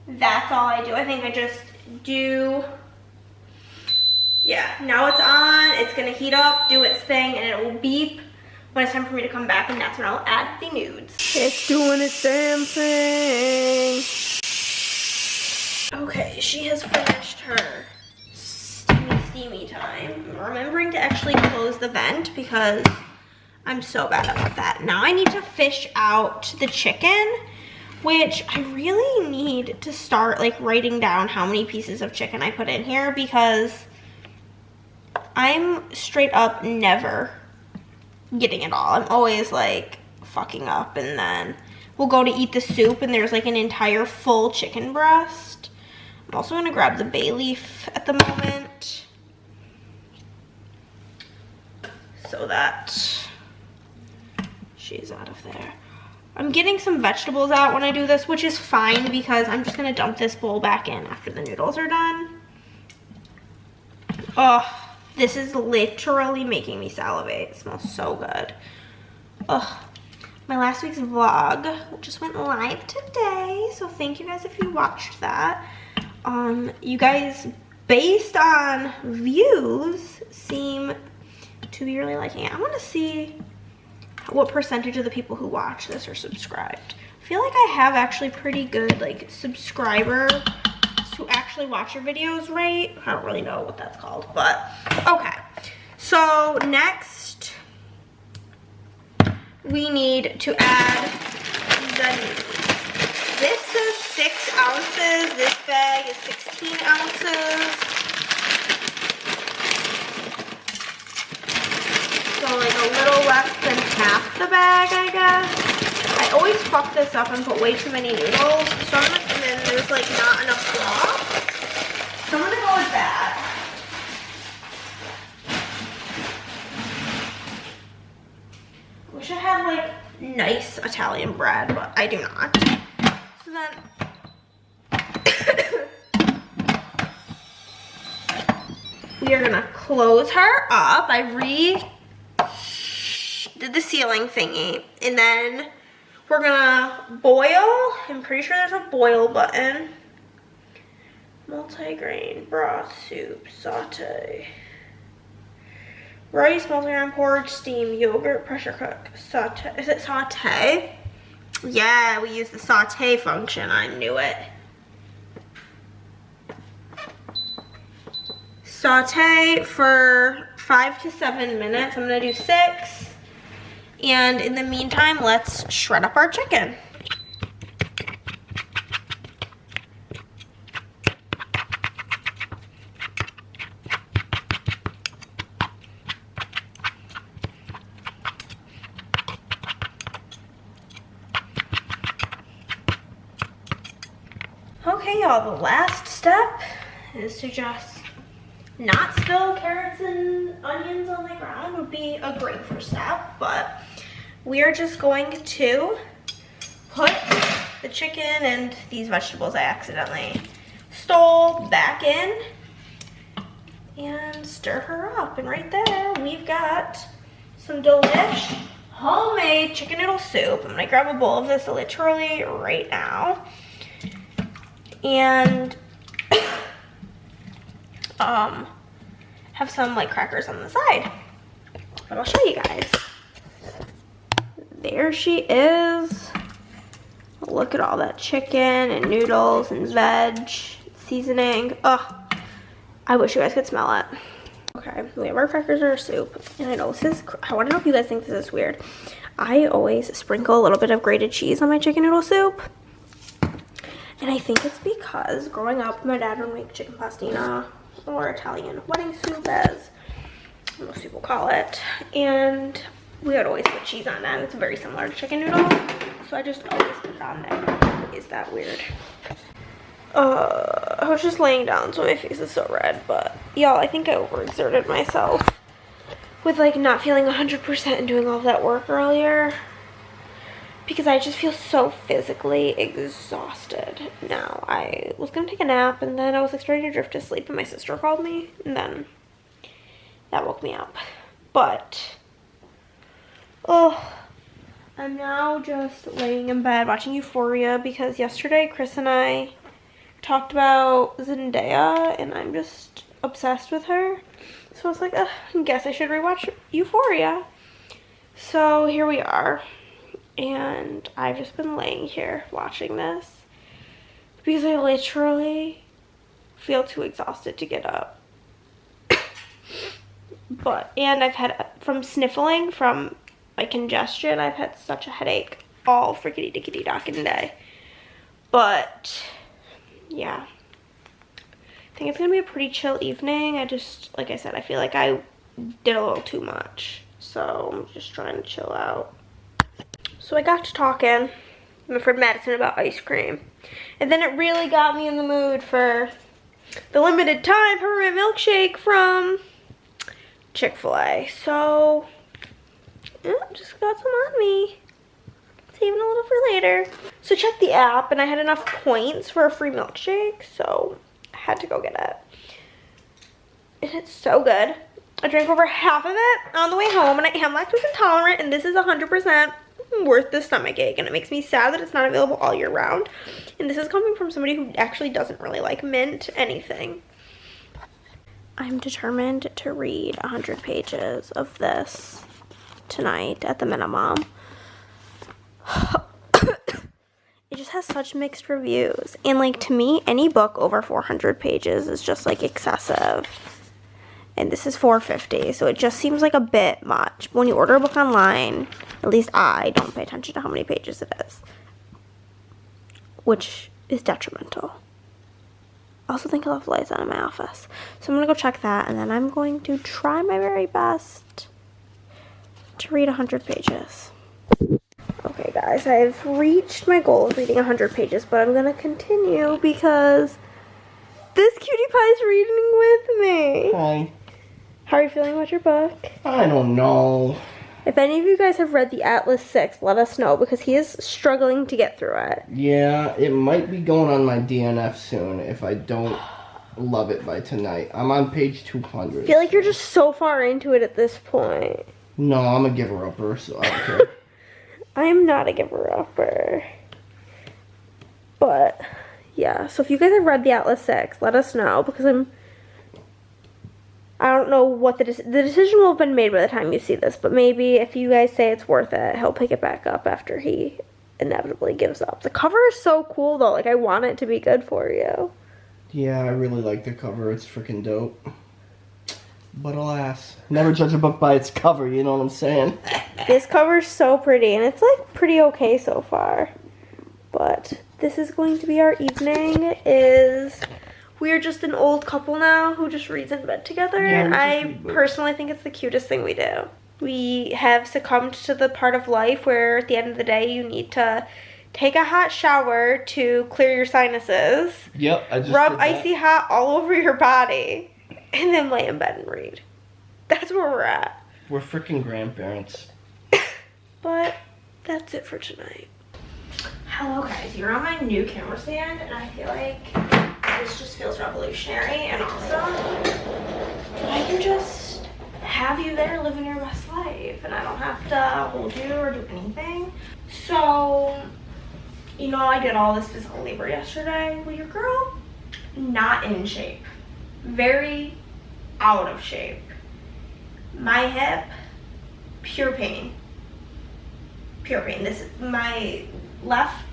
that's all I do. I think I just do, yeah, now it's on. It's gonna heat up, do its thing, and it will beep when it's time for me to come back, and that's when I'll add the nudes. It's doing its damn thing. Okay, she has finished her steamy time. I'm remembering to actually close the vent because I'm so bad about that. Now I need to fish out the chicken, which I really need to start like writing down how many pieces of chicken I put in here because I'm straight up never getting it all. I'm always like fucking up, and then we'll go to eat the soup and there's like an entire full chicken breast. I'm also gonna grab the bay leaf at the moment so that she's out of there. I'm getting some vegetables out when I do this, which is fine because I'm just gonna dump this bowl back in after the noodles are done. Oh, this is literally making me salivate. It smells so good. Oh, my last week's vlog just went live today, so thank you guys if you watched that. You guys, based on views, seem to be really liking it. I want to see what percentage of the people who watch this are subscribed. I feel like I have actually pretty good like subscribers who actually watch your videos rate. I don't really know what that's called, but okay. So next we need to add the noodles. This is 6 ounces. This bag is 16 ounces. So like a little less than half the bag, I guess. I always fuck this up and put way too many noodles. So and then there's like not enough broth. So I'm gonna go with that. Wish I had like nice Italian bread, but I do not. So then we are gonna close her up. I did the sealing thingy, and then we're gonna boil. I'm pretty sure there's a boil button. Multi-grain broth soup, saute. Rice, multi-grain porridge, steam, yogurt, pressure cook, saute. Is it saute? Yeah, we use the saute function. I knew it. Saute for 5 to 7 minutes. I'm gonna do 6. And in the meantime, let's shred up our chicken. Okay, y'all, the last step is to just not spill carrots and onions on the ground. Would be a great first step, but we are just going to put the chicken and these vegetables I accidentally stole back in and stir her up. And right there, we've got some delish homemade chicken noodle soup. I'm gonna grab a bowl of this literally right now. And have some like crackers on the side. But I'll show you guys. There she is. Look at all that chicken and noodles and veg seasoning. Oh, I wish you guys could smell it. Okay, Okay, we have our crackers or soup. And I know this is, I want to know if you guys think this is weird. I always sprinkle a little bit of grated cheese on my chicken noodle soup. And I think it's because growing up, my dad would make chicken pastina or Italian wedding soup, as most people call it. And we would always put cheese on that. It's very similar to chicken noodle. So I just always put it on there. Is that weird? I was just laying down, so my face is so red. But y'all, I think I overexerted myself with like not feeling 100% and doing all of that work earlier. Because I just feel so physically exhausted now. I was gonna take a nap and then I was like starting to drift to sleep and my sister called me and then that woke me up. But, oh, I'm now just laying in bed watching Euphoria because yesterday Chris and I talked about Zendaya and I'm just obsessed with her. So I was like, I guess I should rewatch Euphoria. So here we are. And I've just been laying here watching this because I literally feel too exhausted to get up. And I've had, from sniffling, from my congestion, I've had such a headache all frickety dickety docking day. But yeah, I think it's gonna be a pretty chill evening. I just, like I said, I feel like I did a little too much. So I'm just trying to chill out. So I got to talking with my friend Madison about ice cream. And then it really got me in the mood for the limited time peppermint milkshake from Chick-fil-A. So, yeah, just got some on me. Saving a little for later. So check the app and I had enough points for a free milkshake. So I had to go get it. And it's so good. I drank over half of it on the way home and I am lactose intolerant and this is 100% worth the stomach ache, and it makes me sad that it's not available all year round. And this is coming from somebody who actually doesn't really like mint anything. I'm determined to read 100 pages of this tonight at the minimum. It just has such mixed reviews, and like to me any book over 400 pages is just like excessive. And this is $4.50, so it just seems like a bit much. When you order a book online, at least I don't pay attention to how many pages it is, which is detrimental. I also think I left the lights on in my office. So I'm going to go check that, and then I'm going to try my very best to read 100 pages. Okay, guys, I've reached my goal of reading 100 pages, but I'm going to continue because this cutie pie is reading with me. Hi. How are you feeling about your book? I don't know. If any of you guys have read the Atlas 6, let us know because he is struggling to get through it. Yeah, it might be going on my DNF soon if I don't love it by tonight. I'm on page 200. I feel like you're just so far into it at this point. No, I'm a giver-upper, so I don't care. I am not a giver-upper. But, yeah. So if you guys have read the Atlas 6, let us know because I don't know what the decision will have been made by the time you see this, but maybe if you guys say it's worth it, he'll pick it back up after he inevitably gives up. The cover is so cool, though. Like, I want it to be good for you. Yeah, I really like the cover. It's freaking dope. But alas, never judge a book by its cover, you know what I'm saying? This cover's so pretty, and it's, like, pretty okay so far. But this is going to be our evening, we're just an old couple now who just reads in bed together, yeah, and I personally think it's the cutest thing we do. We have succumbed to the part of life where at the end of the day you need to take a hot shower to clear your sinuses. Yep, I just rub icy hot all over your body, and then lay in bed and read. That's where we're at. We're freaking grandparents. But that's it for tonight. Hello guys, you're on my new camera stand, and I feel like this just feels revolutionary and awesome. I can just have you there living your best life and I don't have to hold you or do anything. So, you know, I did all this physical labor yesterday. Well, your girl, not in shape. Very out of shape. My hip, pure pain. Pure pain. This is my left.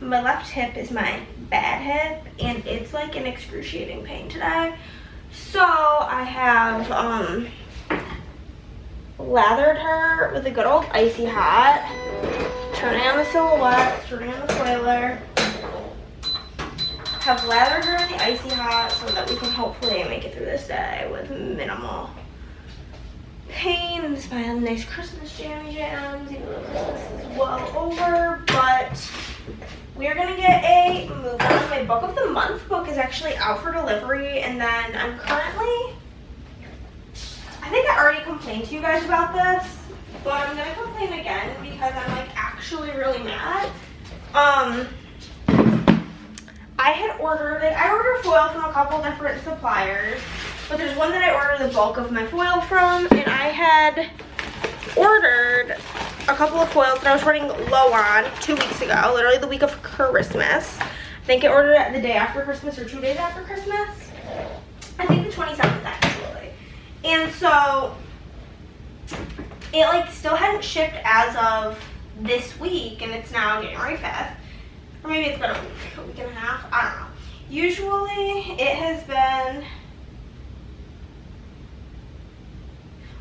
My left hip is my bad hip, and it's like an excruciating pain today. So I have lathered her with a good old icy hot, turning on the silhouette, turning on the spoiler. Have lathered her in the icy hot so that we can hopefully make it through this day with minimal pain and just buy a nice Christmas jammy jams, even though Christmas is well over. But we are gonna get a move on. My book of the month book is actually out for delivery, and then I'm currently, I think I already complained to you guys about this, but I'm gonna complain again because I'm like actually really mad. I had ordered it. I ordered foil from a couple different suppliers, but there's one that I ordered the bulk of my foil from, and I had ordered a couple of foils that I was running low on 2 weeks ago, literally the week of Christmas. I think I ordered it the day after Christmas or 2 days after Christmas. I think the 27th actually. And so it like still hadn't shipped as of this week, and it's now January 5th. Or maybe it's been a week and a half, I don't know. Usually it has been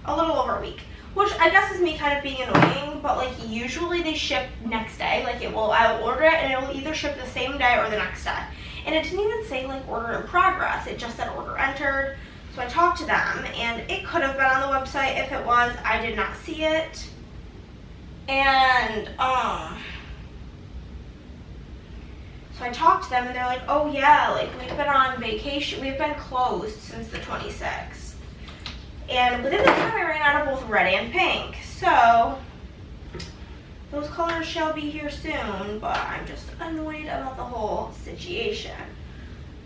a little over a week, which I guess is me kind of being annoying, but like usually they ship next day. Like I will order it and it will either ship the same day or the next day. And it didn't even say like order in progress, it just said order entered. So I talked to them, and it could have been on the website. If it was, I did not see it. And so I talked to them, and they're like, oh yeah, like we've been on vacation, we've been closed since the 26th. And within the time I ran out of both red and pink. So those colors shall be here soon, but I'm just annoyed about the whole situation.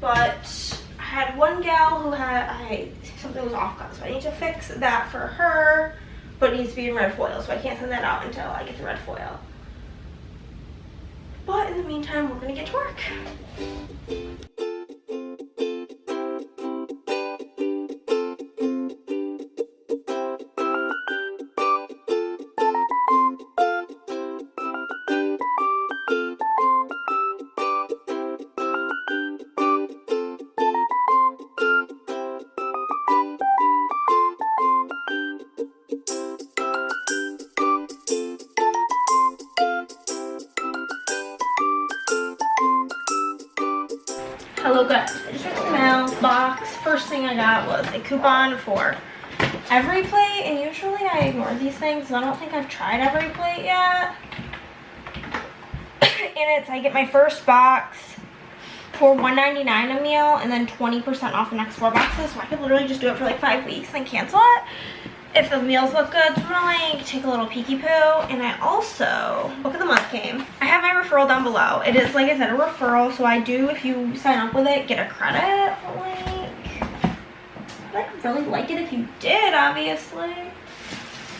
But I had one gal who had, something was off cut, so I need to fix that for her, but it needs to be in red foil, so I can't send that out until I get the red foil. But in the meantime, we're gonna get to work. Hello guys, I just went to the mail box. First thing I got was a coupon for Every Plate, and usually I ignore these things, so I don't think I've tried Every Plate yet. And it's, I get my first box for $1.99 a meal, and then 20% off the next 4 boxes, so I could literally just do it for like 5 weeks and then cancel it if the meals look good. So I'm gonna like take a little peeky poo. And I also, book of the month came. I have my referral down below. It is, like I said, a referral, so I do, if you sign up with it, get a credit. Like, I'd really like it if you did, obviously.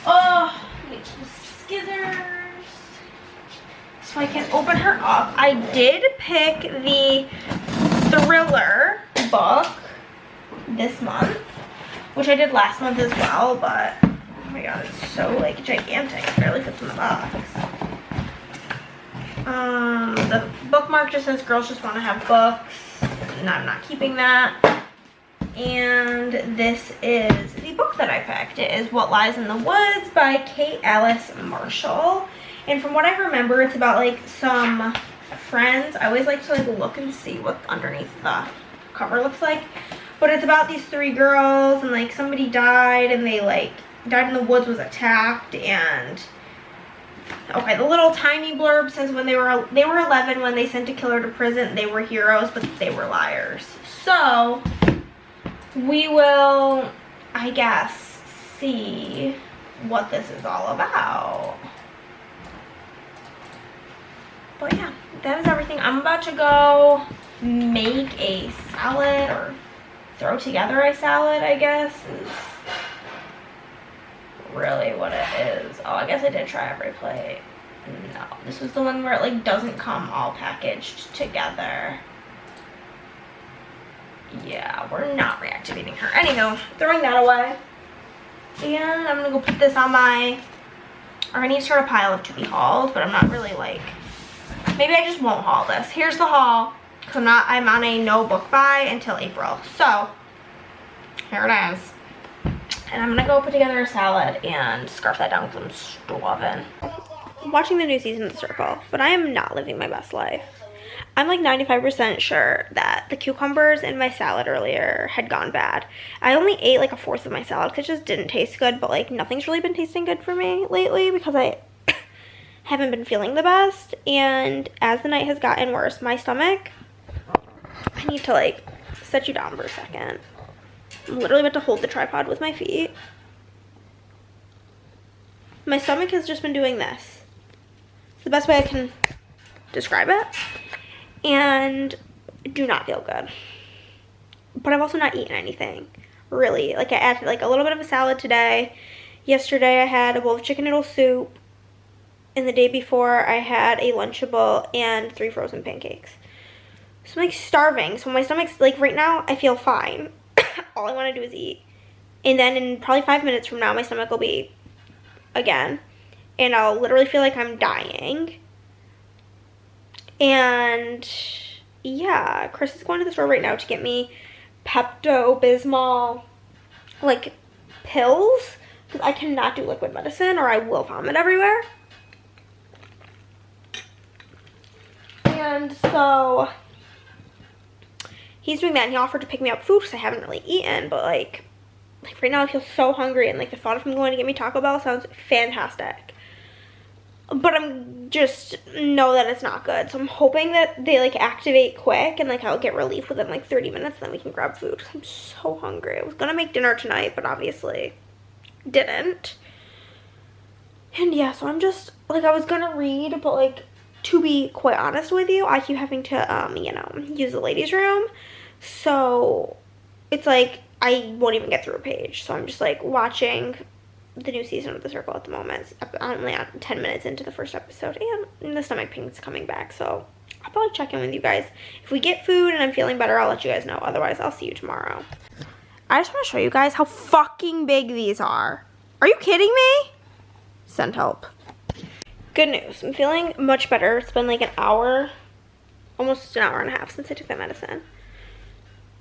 Oh, get some scissors so I can open her up. I did pick the Thriller book this month, which I did last month as well, but oh my god, it's so like gigantic. It barely fits in the box. The bookmark just says girls just want to have books, and I'm not keeping that. And this is the book that I picked. It is What Lies in the Woods by Kate Alice Marshall. And from what I remember, it's about like some friends. I always like to like look and see what underneath the cover looks like. But it's about these 3 girls, and like somebody died, and they like died in the woods, was attacked, and okay, the little tiny blurb says when they were 11 when they sent a killer to prison. They were heroes, but they were liars. So we will, I guess, see what this is all about. But yeah, that is everything. I'm about to go make a salad, or throw together a salad, I guess, is really what it is. Oh, I guess I did try Every Plate. No, this was the one where it like doesn't come all packaged together. Yeah, we're not reactivating her. Anywho, throwing that away. And I'm gonna go put this on my, or I need to start a pile of to be hauled, but I'm not really like, maybe I just won't haul this. Here's the haul. So I'm on a no book buy until April. So Here it is. And I'm gonna go put together a salad and scarf that down because I'm starving. I'm watching the new season of The Circle, but I am not living my best life. I'm like 95% sure that the cucumbers in my salad earlier had gone bad. I only ate like a fourth of my salad because it just didn't taste good, but like nothing's really been tasting good for me lately because I haven't been feeling the best. And as the night has gotten worse, my stomach, I need to like set you down for a second. I'm literally about to hold the tripod with my feet. My stomach has just been doing this. It's the best way I can describe it. And do not feel good. But I've also not eaten anything, really. Like I had like a little bit of a salad today. Yesterday I had a bowl of chicken noodle soup. And the day before I had a Lunchable and 3 frozen pancakes. So I'm like starving. So my stomach's like right now I feel fine. All I want to do is eat. And then in probably 5 minutes from now my stomach will be again. And I'll literally feel like I'm dying. And yeah, Chris is going to the store right now to get me Pepto-Bismol like pills because I cannot do liquid medicine or I will vomit everywhere. And so he's doing that and he offered to pick me up food because I haven't really eaten, but like right now I feel so hungry and like the thought of him going to get me Taco Bell sounds fantastic. But I'm just know that it's not good. So I'm hoping that they like activate quick and like I'll get relief within like 30 minutes and then we can grab food. I'm so hungry. I was gonna make dinner tonight, but obviously didn't. And yeah, so I'm just like I was gonna read, but like to be quite honest with you, I keep having to you know, use the ladies' room. So it's like I won't even get through a page. So I'm just like watching the new season of The Circle at the moment. I'm only 10 minutes into the first episode and the stomach pain's coming back, so I'll probably check in with you guys. If we get food and I'm feeling better, I'll let you guys know. Otherwise, I'll see you tomorrow. I just want to show you guys how fucking big these are. Are you kidding me? Send help. Good news. I'm feeling much better. It's been like an hour, almost an hour and a half since I took that medicine.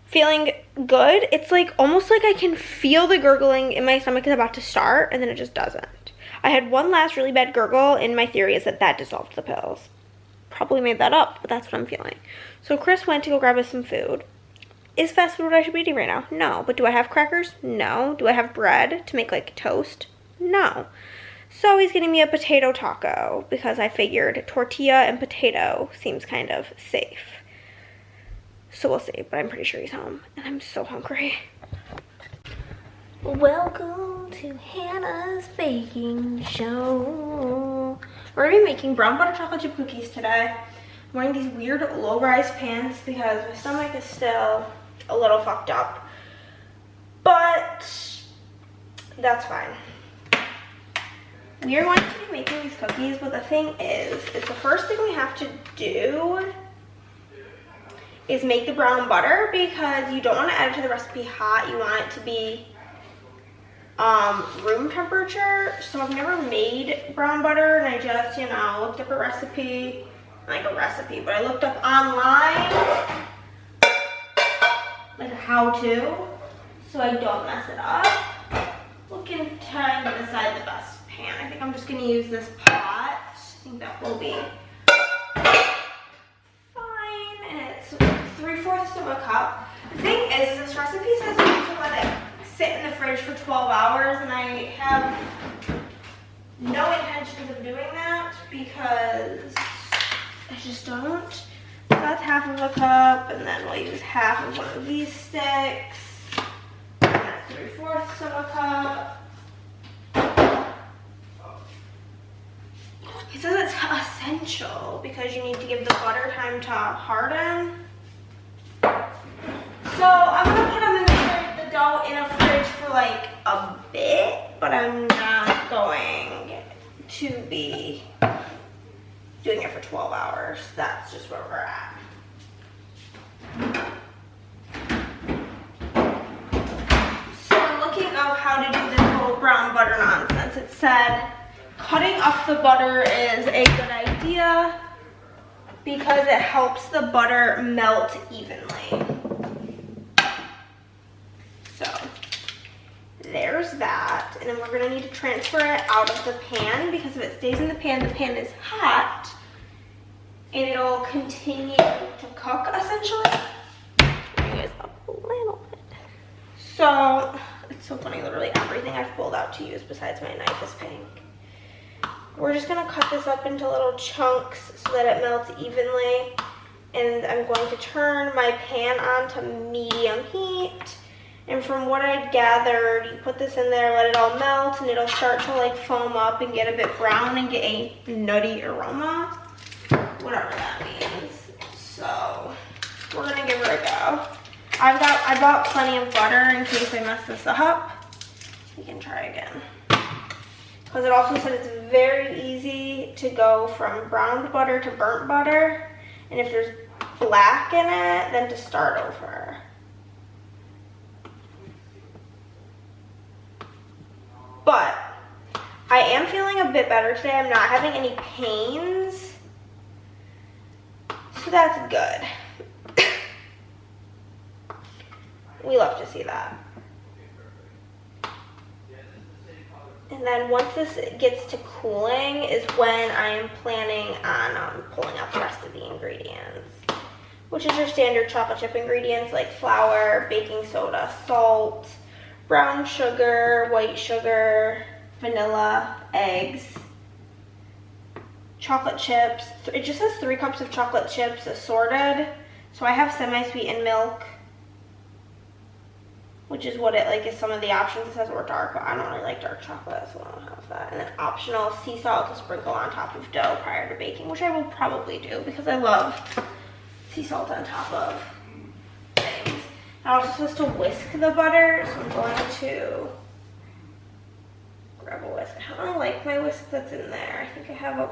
Feeling good. It's like almost like I can feel the gurgling in my stomach is about to start and then it just doesn't. I had one last really bad gurgle and my theory is that that dissolved the pills. Probably made that up, but that's what I'm feeling. So Chris went to go grab us some food. Is fast food what I should be eating right now? No. But do I have crackers? No. Do I have bread to make like toast? No. So he's getting me a potato taco because I figured tortilla and potato seems kind of safe. So we'll see, but I'm pretty sure he's home. And I'm so hungry. Welcome to Hannah's baking show. We're gonna be making brown butter chocolate chip cookies today. I'm wearing these weird low-rise pants because my stomach is still a little fucked up. But that's fine. We are going to be making these cookies, but the thing is the first thing we have to do is make the brown butter because you don't want to add it to the recipe hot. You want it to be room temperature. So I've never made brown butter and I just, you know, looked up a recipe, like a recipe, but I looked up online like a how-to so I don't mess it up. Looking to try and decide the best pan. I think I'm just going to use this pot. I think that will be fine. And it's 3/4 of a cup. The thing is this recipe says you need to let it sit in the fridge for 12 hours and I have no intentions of doing that because I just don't. So that's half of a cup and then we'll use half of one of these sticks. And that's 3/4 of a cup. It says it's essential because you need to give the butter time to harden. So I'm gonna put the dough in a fridge for like a bit, but I'm not going to be doing it for 12 hours. That's just where we're at. So I'm looking up how to do this whole brown butter nonsense. It said cutting up the butter is a good idea because it helps the butter melt evenly. So there's that. And then we're gonna need to transfer it out of the pan because if it stays in the pan is hot and it'll continue to cook essentially. Bring you guys up a little bit. So, it's so funny, literally everything I've pulled out to use besides my knife is pink. We're just gonna cut this up into little chunks so that it melts evenly. And I'm going to turn my pan on to medium heat. And from what I gathered, you put this in there, let it all melt, and it'll start to like foam up and get a bit brown and get a nutty aroma. Whatever that means. So, we're gonna give her a go. I bought plenty of butter in case I mess this up. We can try again. Because it also said it's very easy to go from browned butter to burnt butter. And if there's black in it, then to start over. But I am feeling a bit better today. I'm not having any pains. So that's good. We love to see that. And then once this gets to cooling is when I am planning on pulling out the rest of the ingredients, which is your standard chocolate chip ingredients like flour, baking soda, salt, brown sugar, white sugar, vanilla, eggs, chocolate chips. It just says 3 cups of chocolate chips assorted. So I have semi-sweetened milk, which is what it like is some of the options. It says or dark, but I don't really like dark chocolate, so I don't have that. And then optional sea salt to sprinkle on top of dough prior to baking, which I will probably do because I love sea salt on top of things. I'm also supposed to whisk the butter, so I'm going to grab a whisk. I don't like my whisk that's in there. I think I have a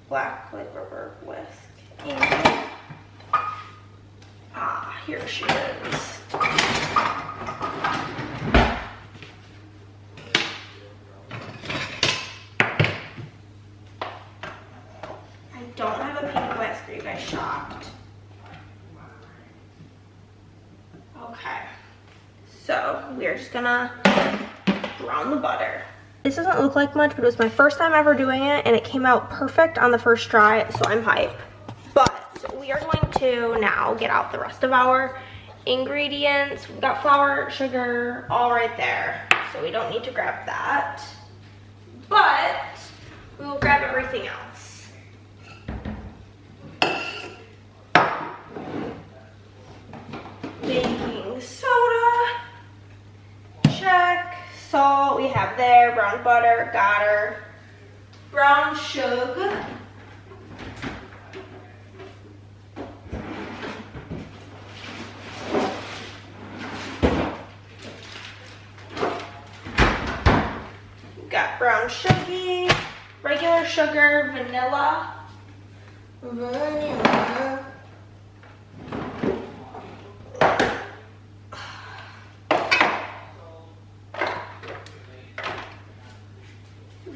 black like rubber whisk. And here she is. I don't have a pink whisk. Are you guys shocked? Okay. So we're just gonna brown the butter. This doesn't look like much, but it was my first time ever doing it, and it came out perfect on the first try, so I'm hype. But we are going to now get out the rest of our ingredients. We've got flour, sugar, all right there, so we don't need to grab that. But we will grab everything else. Baking soda, check. Salt, we have there. Brown butter, got her. Brown sugar. Got brown sugar, regular sugar, vanilla. Vanilla.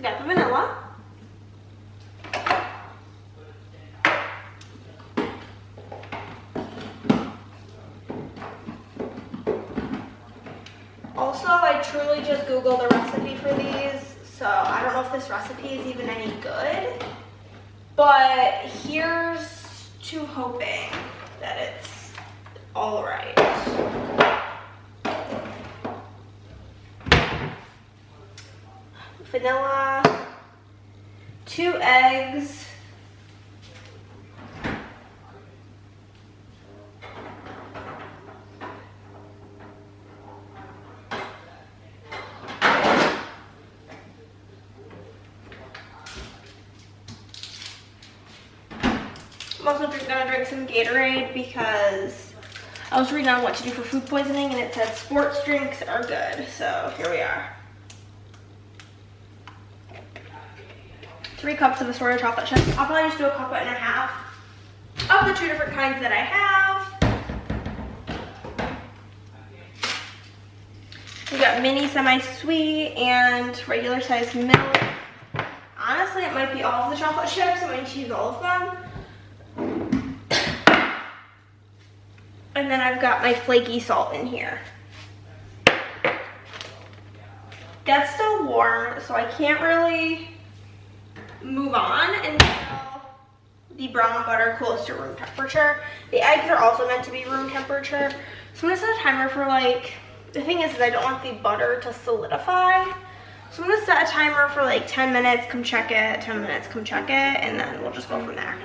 Got the vanilla. Also, I truly just Googled a recipe for these, so I don't know if this recipe is even any good, but here's to hoping that it's all right. Vanilla, 2 eggs, I'm also gonna drink some Gatorade because I was reading on what to do for food poisoning and it said sports drinks are good, so here we are. 3 cups of assorted chocolate chips. I'll probably just do a 1.5 cups of the 2 different kinds that I have. We got mini, semi-sweet, and regular sized milk. Honestly, it might be all of the chocolate chips. I might use all of them. And then I've got my flaky salt in here. That's still warm, so I can't really move on until the brown butter cools to room temperature. The eggs are also meant to be room temperature. So I'm gonna set a timer for like, the thing is I don't want the butter to solidify. So I'm gonna set a timer for like 10 minutes, come check it, 10 minutes, come check it, and then we'll just go from there.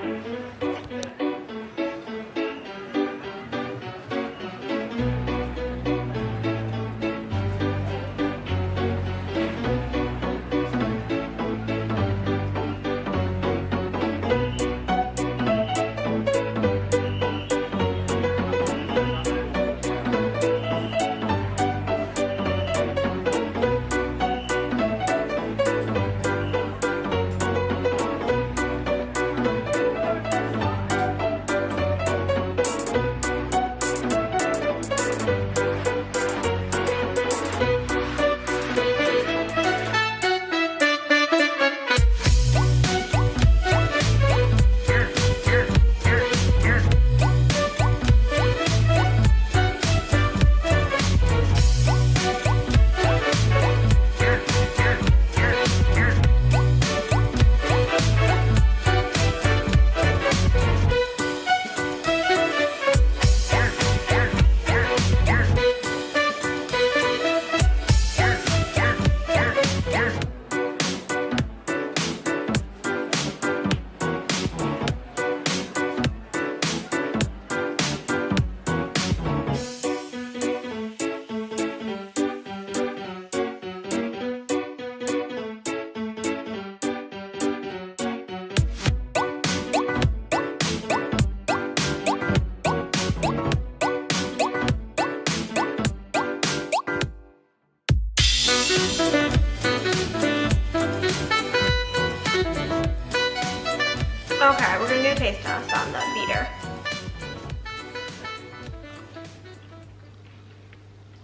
Okay, we're gonna do a taste test on the beater.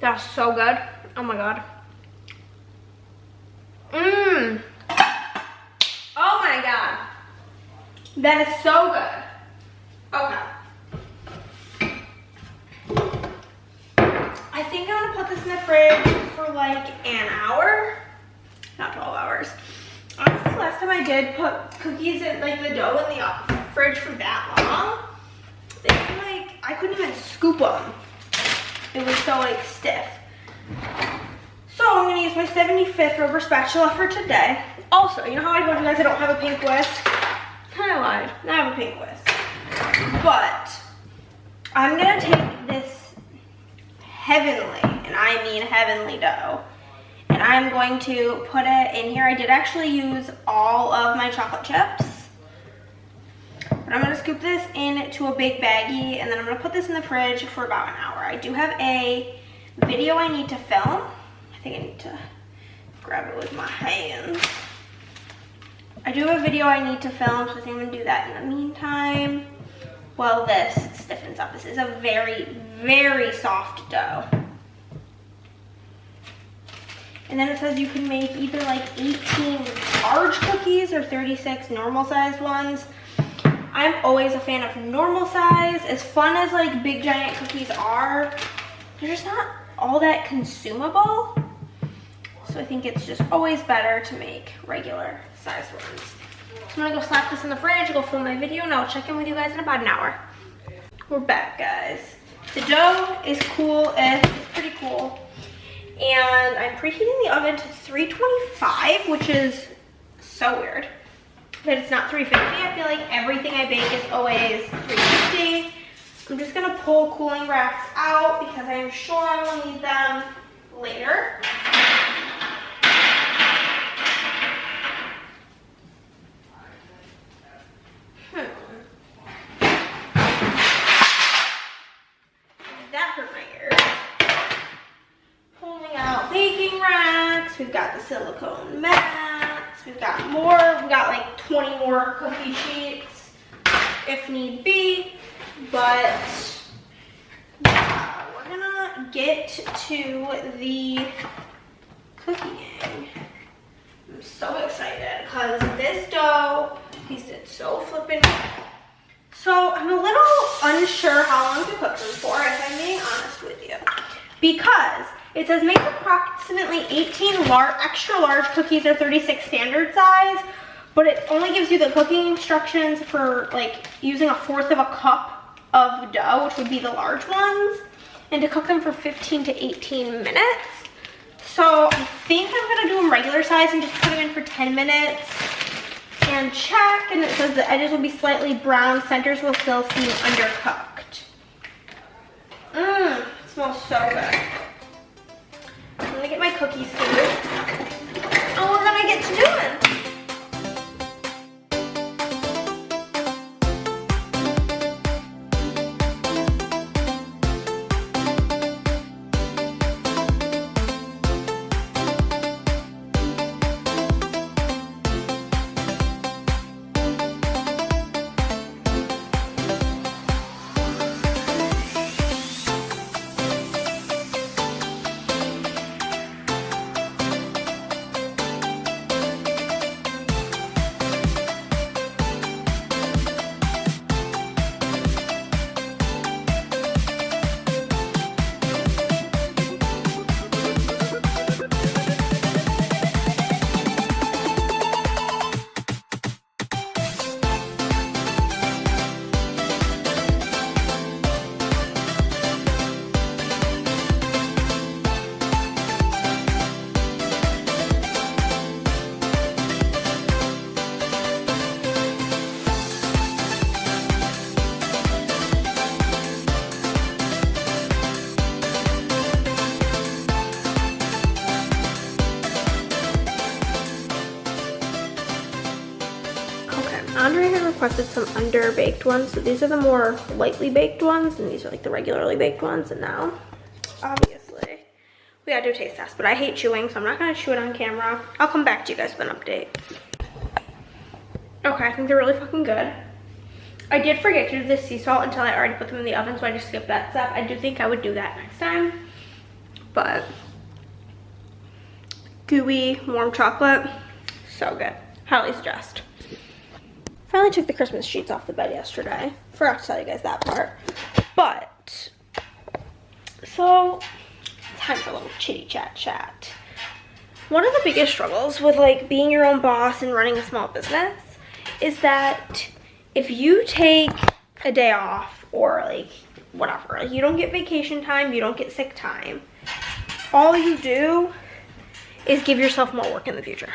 That's so good. Oh my god. Mmm. Oh my god. That is so good. Okay. I think I'm gonna put this in the fridge for like an hour. Not 12 hours. Honestly, last time I did put cookies in, like the dough in the fridge for that long, they were like, I couldn't even scoop them. It was so like stiff. So I'm gonna use my 75th rubber spatula for today. Also, you know how I told you guys I don't have a pink whisk? I lied, I have a pink whisk. But I'm gonna take this heavenly, and I mean heavenly dough, and I'm going to put it in here. I did actually use all of my chocolate chips. But I'm gonna scoop this into a big baggie, and then I'm gonna put this in the fridge for about an hour. I do have a video I need to film. I think I need to grab it with my hands. I do have a video I need to film, so I think I'm gonna do that in the meantime while this stiffens up. This is a very, very soft dough. And then it says you can make either like 18 large cookies or 36 normal sized ones. I'm always a fan of normal size. As fun as like big giant cookies are, they're just not all that consumable. So I think it's just always better to make regular sized ones. So I'm gonna go slap this in the fridge, go film my video, and I'll check in with you guys in about an hour. We're back, guys. The dough is cool, it's pretty cool. And I'm preheating the oven to 325, which is so weird that it's not 350. I feel like everything I bake is always 350. I'm just gonna pull cooling racks out because I'm sure I will need them later. That hurt my ears. Pulling out baking racks. We've got the silicone mats. We've got more. We've got like 20 more cookie sheets if need be. But yeah, we're gonna get to the cooking. I'm so excited because this dough tasted so flippin' good. So I'm a little unsure how long to cook them for, if I'm being honest with you, because It says make approximately 18 extra large cookies or 36 standard size, but it only gives you the cooking instructions for like using 1/4 of a cup of dough, which would be the large ones, and to cook them for 15 to 18 minutes. So I think I'm gonna do them regular size and just put them in for 10 minutes and check. And it says the edges will be slightly brown, centers will still seem undercooked. It smells so good. I'm gonna get my cookies too. And we're gonna get to doing. Andre had requested some under-baked ones, so these are the more lightly baked ones, and these are like the regularly baked ones. And now, obviously, we gotta do a taste test, but I hate chewing, so I'm not gonna chew it on camera. I'll come back to you guys with an update. Okay, I think they're really fucking good. I did forget to do the sea salt until I already put them in the oven, so I just skipped that step. I do think I would do that next time, but gooey, warm chocolate, so good. Highly suggest. Finally took the Christmas sheets off the bed yesterday. Forgot to tell you guys that part. But, so, time for a little chitty chat. One of the biggest struggles with like being your own boss and running a small business is that if you take a day off or like whatever, like you don't get vacation time, you don't get sick time, all you do is give yourself more work in the future.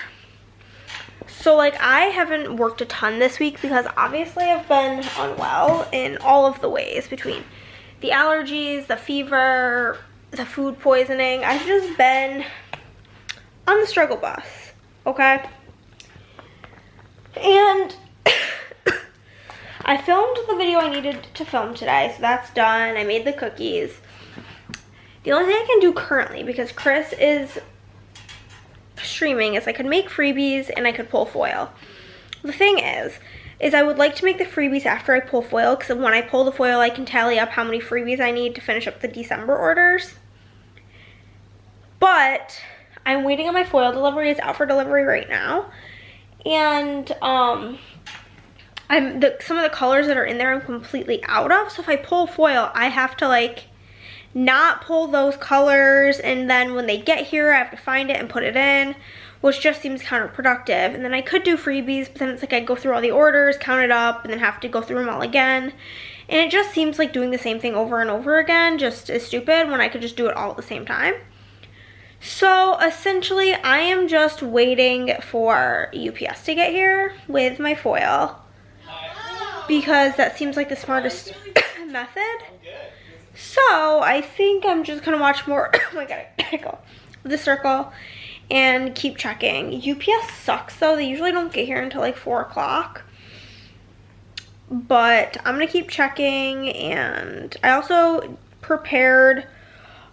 So like I haven't worked a ton this week because obviously I've been unwell in all of the ways, between the allergies, the fever, the food poisoning. I've just been on the struggle bus, okay? And I filmed the video I needed to film today, so that's done. I made the cookies. The only thing I can do currently, because Chris is streaming, is I could make freebies and I could pull foil. The thing is I would like to make the freebies after I pull foil, because when I pull the foil I can tally up how many freebies I need to finish up the December orders. But I'm waiting on my foil delivery. It's out for delivery right now, and some of the colors that are in there I'm completely out of, so if I pull foil I have to like not pull those colors, and then when they get here I have to find it and put it in, which just seems counterproductive. And then I could do freebies, but then it's like I go through all the orders, count it up, and then have to go through them all again, and it just seems like doing the same thing over and over again just is stupid when I could just do it all at the same time. So essentially I am just waiting for UPS to get here with my foil, because that seems like the smartest method. So I think I'm just gonna watch more oh my god, I gotta go. The Circle and keep checking. UPS sucks though. They usually don't get here until like 4 o'clock. But I'm gonna keep checking, and I also prepared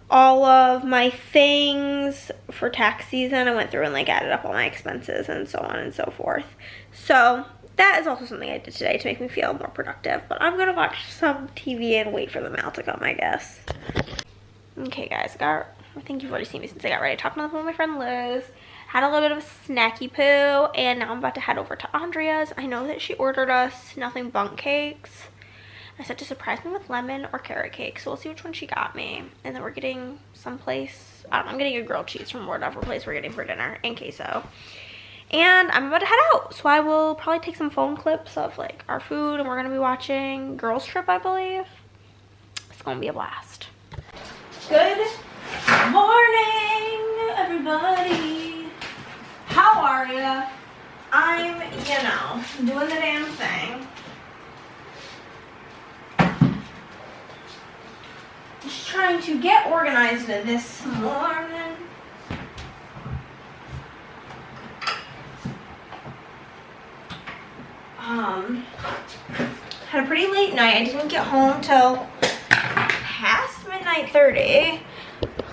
all of my things for tax season. I went through and like added up all my expenses and so on and so forth. So that is also something I did today to make me feel more productive. But I'm gonna watch some TV and wait for the mail to come, I guess. Okay guys, I think you've already seen me since I got ready. Talking on the phone with my friend Liz. Had a little bit of a snacky poo, and now I'm about to head over to Andrea's. I know that she ordered us nothing bunk cakes. I said to surprise me with lemon or carrot cake, so we'll see which one she got me. And then we're getting someplace I don't know, I'm getting a grilled cheese from whatever place we're getting for dinner, and queso. And I'm about to head out, so I will probably take some phone clips of like our food, and we're gonna be watching Girls Trip, I believe. It's gonna be a blast. Good morning, everybody. How are ya? I'm, you know, doing the damn thing. Just trying to get organized this morning. Had a pretty late night. I didn't get home till past midnight 30.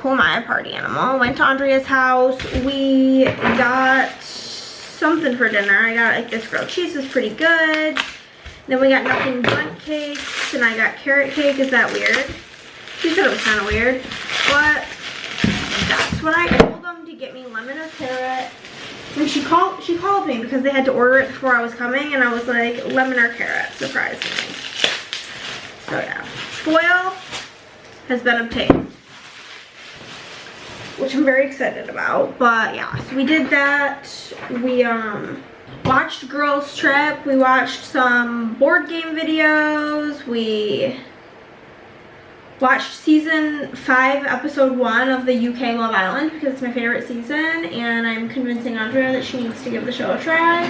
Who am I, a party animal? Went to Andrea's house. We got something for dinner. I got like this grilled cheese, was pretty good. Then we got nothing but cakes, and I got carrot cake. Is that weird? She said it was kind of weird, but that's what I told them to get me, lemon or carrot. And she called me because they had to order it before I was coming, and I was like, lemon or carrot, surprisingly. So yeah, foil has been obtained, which I'm very excited about. But yeah, so we did that. We watched Girls Trip. We watched some board game videos. We watched season 5, episode 1 of the UK Love Island because it's my favorite season, and I'm convincing Andrea that she needs to give the show a try.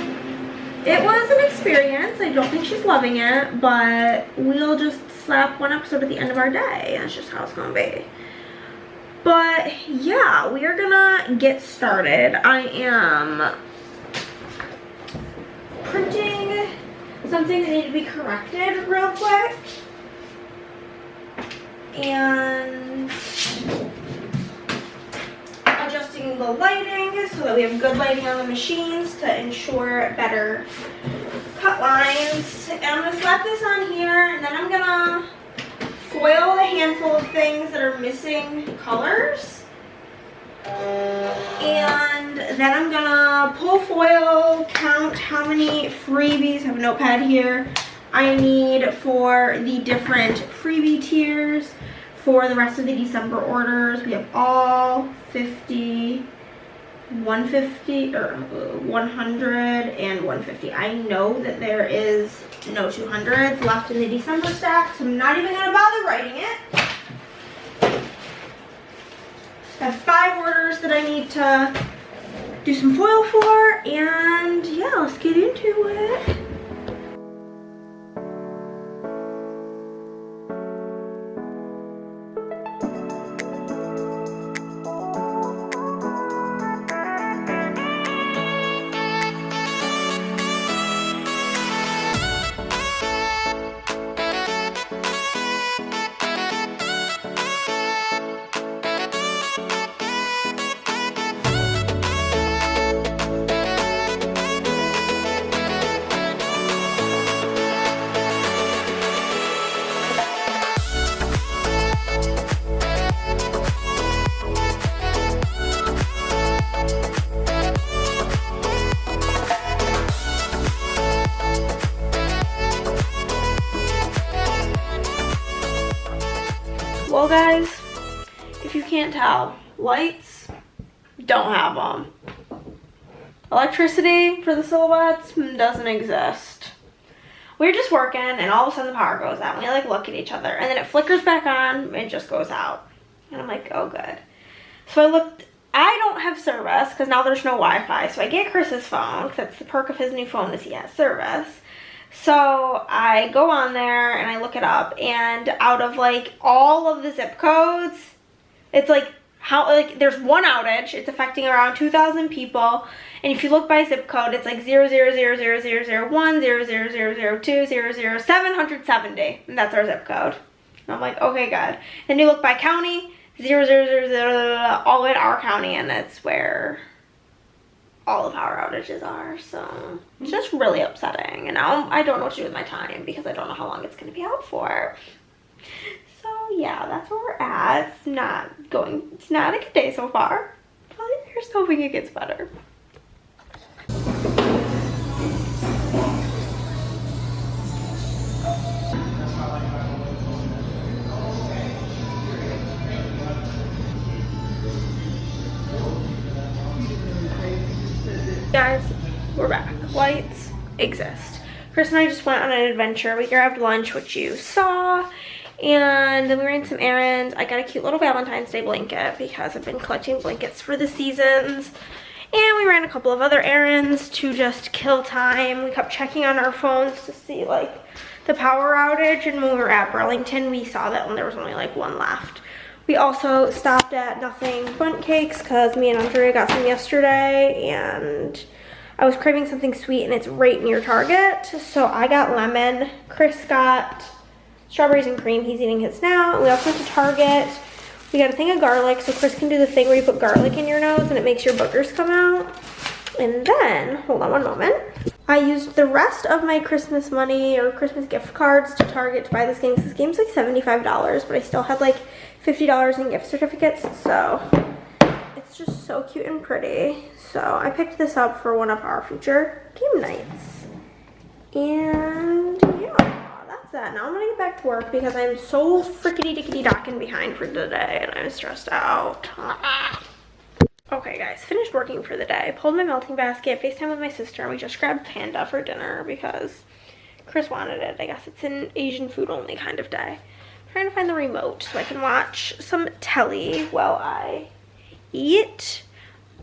It was an experience. I don't think she's loving it, but we'll just slap one episode at the end of our day. That's just how it's gonna be. But yeah, we are gonna get started. I am printing something that needs to be corrected real quick. And adjusting the lighting so that we have good lighting on the machines to ensure better cut lines. And I'm going to slap this on here, and then I'm going to foil a handful of things that are missing colors. And then I'm going to pull foil, count how many freebies, I have a notepad here, I need for the different freebie tiers for the rest of the December orders. We have all 50, 150, or 100 and 150. I know that there is no 200s left in the December stack, so I'm not even going to bother writing it. I have 5 orders that I need to do some foil for, and yeah, let's get into it. Well guys, if you can't tell, lights, don't have them. Electricity for the silhouettes doesn't exist. We're just working, and all of a sudden the power goes out, and we like look at each other, and then it flickers back on, and it just goes out. And I'm like, oh good. So I looked, I don't have service because now there's no Wi-Fi, so I get Chris's phone because that's the perk of his new phone is he has service. So I go on there and I look it up, and out of like all of the zip codes, it's like there's one outage. It's affecting around 2,000 people, and if you look by zip code, it's like 0000001, 00002, 770, and that's our zip code. And I'm like, okay, good. Then you look by county, 00000, all in our county, and that's where all of our outages are. So it's just really upsetting, and now I don't know what to do with my time because I don't know how long it's going to be out for. So yeah, that's where we're at. It's not a good day so far, but we're just hoping it gets better. Guys, we're back. Lights exist. Chris and I just went on an adventure. We grabbed lunch, which you saw, and then we ran some errands. I got a cute little Valentine's Day blanket because I've been collecting blankets for the seasons. And we ran a couple of other errands to just kill time. We kept checking on our phones to see like the power outage, and when we were at Burlington, we saw that when there was only like one left. We also stopped at Nothing Bundt Cakes because me and Andrea got some yesterday, and I was craving something sweet, and it's right near Target. So I got lemon. Chris got strawberries and cream. He's eating his now. We also went to Target. We got a thing of garlic, so Chris can do the thing where you put garlic in your nose and it makes your boogers come out. And then, hold on one moment. I used the rest of my Christmas money or Christmas gift cards to Target to buy this game. This game's like $75, but I still had like $50 in gift certificates, so it's just so cute and pretty. So I picked this up for one of our future game nights. And yeah, that's that. Now I'm gonna get back to work because I'm so frickety-dickety-docking behind for the day, and I'm stressed out. Okay guys, finished working for the day. Pulled my melting basket, FaceTime with my sister, and we just grabbed Panda for dinner because Chris wanted it. I guess it's an Asian food only kind of day. I'm trying to find the remote so I can watch some telly while I eat.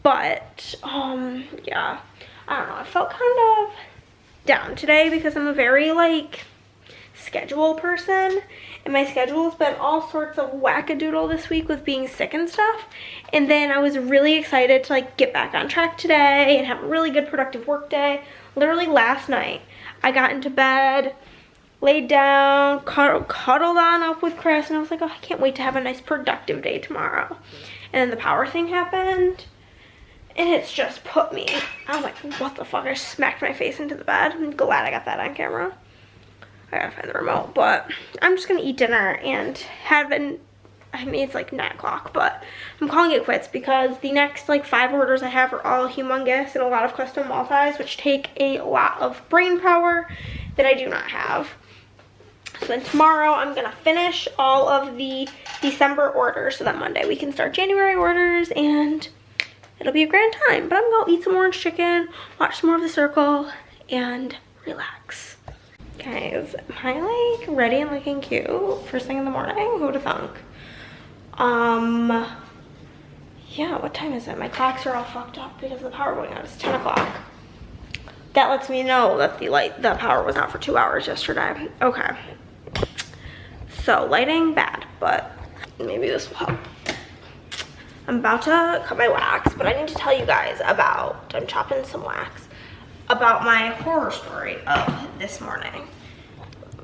But, yeah, I don't know. I felt kind of down today because I'm a very, like, schedule person. And my schedule's been all sorts of wackadoodle this week with being sick and stuff. And then I was really excited to, like, get back on track today and have a really good productive work day. Literally last night, I got into bed, laid down, cuddled on up with Chris, and I was like, oh, I can't wait to have a nice productive day tomorrow. And then the power thing happened, and it's just put me, I'm like, what the fuck? I smacked my face into the bed. I'm glad I got that on camera. I gotta find the remote, but I'm just gonna eat dinner and I mean, it's like 9 o'clock, but I'm calling it quits because the next like 5 orders I have are all humongous and a lot of custom multis, which take a lot of brain power that I do not have. So then tomorrow I'm gonna finish all of the December orders so that Monday we can start January orders, and it'll be a grand time. But I'm gonna eat some orange chicken, watch some more of The Circle, and relax. Guys, am I like ready and looking cute first thing in the morning? Who would have thunk? Yeah, what time is it? My clocks are all fucked up because the power going out. It's 10 o'clock. That lets me know that the power was out for 2 hours yesterday. Okay. So lighting bad, but maybe this will help. I'm about to cut my wax, but I need to tell you guys about, I'm chopping some wax, about my horror story of this morning.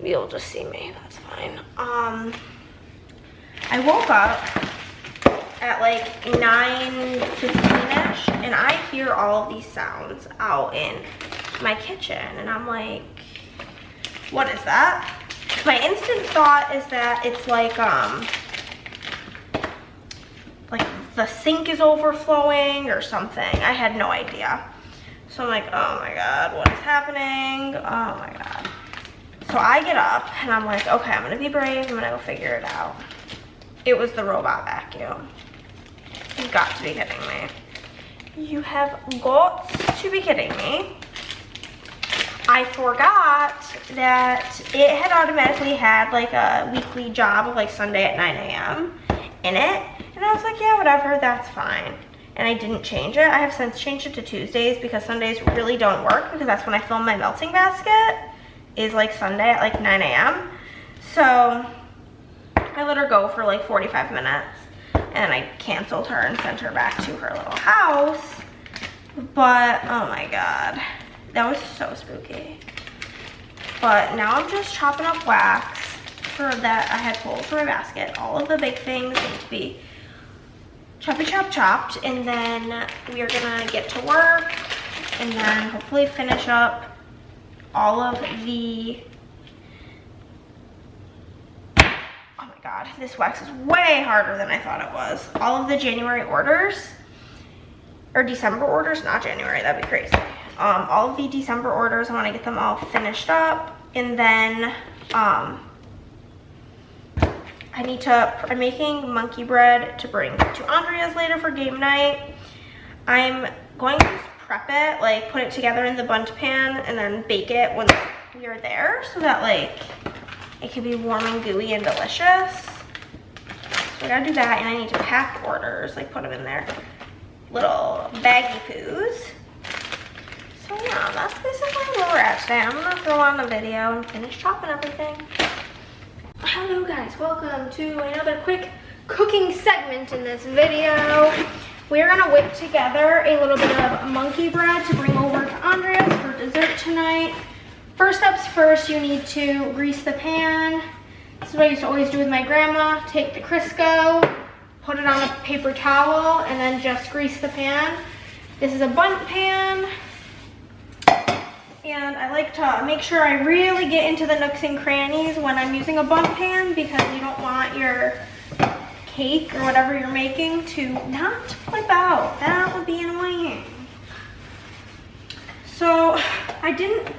You'll just see me, that's fine. I woke up at like 9:15ish, and I hear all of these sounds out in my kitchen, and I'm like, what is that? My instant thought is that it's like the sink is overflowing or something. I had no idea. So I'm like, oh my God, what is happening? Oh my God. So I get up and I'm like, okay, I'm gonna be brave. I'm gonna go figure it out. It was the robot vacuum. You've got to be kidding me. You have got to be kidding me. I forgot that it had automatically had like a weekly job of like Sunday at 9 a.m. in it. And I was like, yeah, whatever, that's fine. And I didn't change it. I have since changed it to Tuesdays because Sundays really don't work because that's when I film my melting basket, is like Sunday at like 9 a.m. So I let her go for like 45 minutes and I canceled her and sent her back to her little house. But oh my God, that was so spooky. But now I'm just chopping up wax for that I had pulled for my basket. All of the big things need to be chopped, and then we are gonna get to work and then hopefully finish up all of the, oh my God, this wax is way harder than I thought it was. All of the January orders, or December orders, not January, that'd be crazy. All of the December orders, I wanna get them all finished up, and then I'm making monkey bread to bring to Andrea's later for game night. I'm going to use prep it, like put it together in the bundt pan and then bake it when we are there so that like it can be warm and gooey and delicious. So I gotta do that, and I need to pack orders, like put them in their little baggy poos. So yeah, that's basically where we're at today. I'm gonna throw on a video and finish chopping everything. Hello guys, welcome to another quick cooking segment in this video. We're gonna whip together a little bit of monkey bread to bring over to Andrea's for dessert tonight. First steps first, you need to grease the pan. This is what I used to always do with my grandma. Take the Crisco, put it on a paper towel, and then just grease the pan. This is a bundt pan. And I like to make sure I really get into the nooks and crannies when I'm using a bundt pan, because you don't want your cake or whatever you're making to not flip out. That would be annoying. So I didn't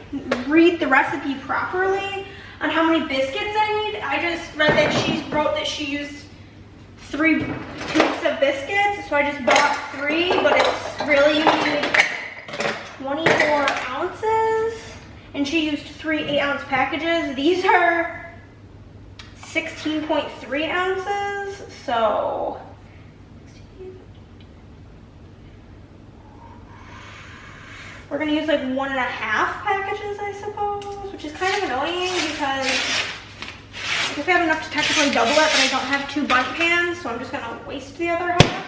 read the recipe properly on how many biscuits I need. I just read that she wrote that she used 3 scoops of biscuits, so I just bought 3, but it's really, you need 24 ounces, and she used 3 8-ounce packages. These are 16.3 ounces, so we're gonna use like 1.5 packages, I suppose, which is kind of annoying because I guess I have enough to technically double it, but I don't have 2 bundt pans, so I'm just gonna waste the other half,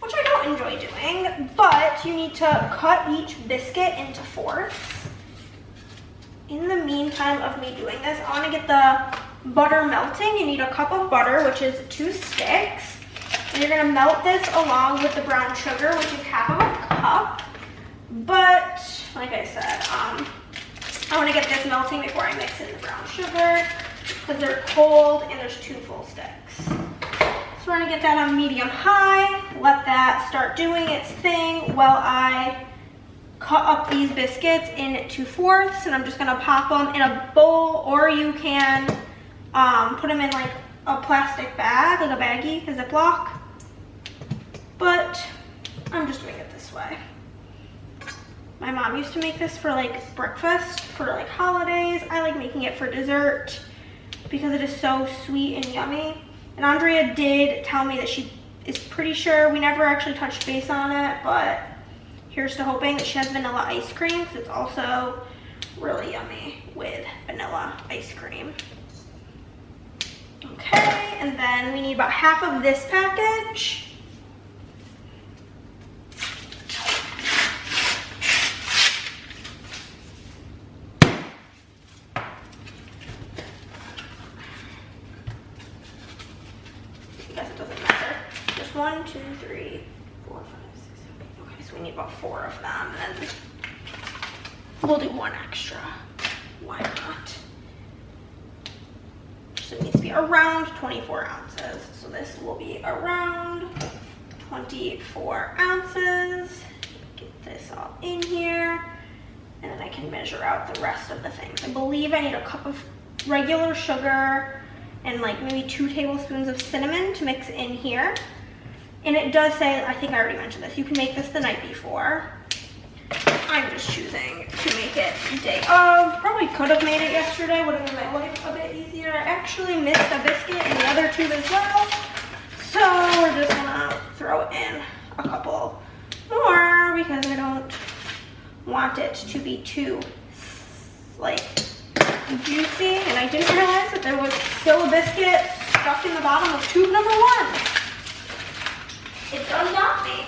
which I don't enjoy doing. But you need to cut each biscuit into 4ths. In the meantime of me doing this, I want to get the butter melting. You need a cup of butter, which is 2 sticks, and you're gonna melt this along with the brown sugar, which is half of a cup. But like I said, I want to get this melting before I mix in the brown sugar because they're cold and there's 2 full sticks. So we're gonna get that on medium high, let that start doing its thing while I cut up these biscuits into 4ths, and I'm just gonna pop them in a bowl, or you can put them in like a plastic bag, like a baggie, a Ziploc. But I'm just doing it this way. My mom used to make this for like breakfast, for like holidays. I like making it for dessert because it is so sweet and yummy. And Andrea did tell me that she is pretty sure, we never actually touched base on it, but here's to hoping that she has vanilla ice cream, because it's also really yummy with vanilla ice cream. Okay, and then we need about half of this package. I guess it doesn't matter. Just 1, 2, 3, 4, 5, 6, 7. Okay, so we need about 4 of them, and we'll do 1 extra. Why not? So it needs to be around 24 ounces. So this will be around 24 ounces. Get this all in here, and then I can measure out the rest of the things. I believe I need a cup of regular sugar and like maybe 2 tablespoons of cinnamon to mix in here. And it does say, I think I already mentioned this, you can make this the night before. I'm just choosing to make it the day of. Probably could have made it yesterday, would have made my life a bit easier. I actually missed a biscuit in the other tube as well. So we're just gonna throw in a couple more because I don't want it to be too like juicy. And I didn't realize that there was still a biscuit stuck in the bottom of tube number 1. It does not me.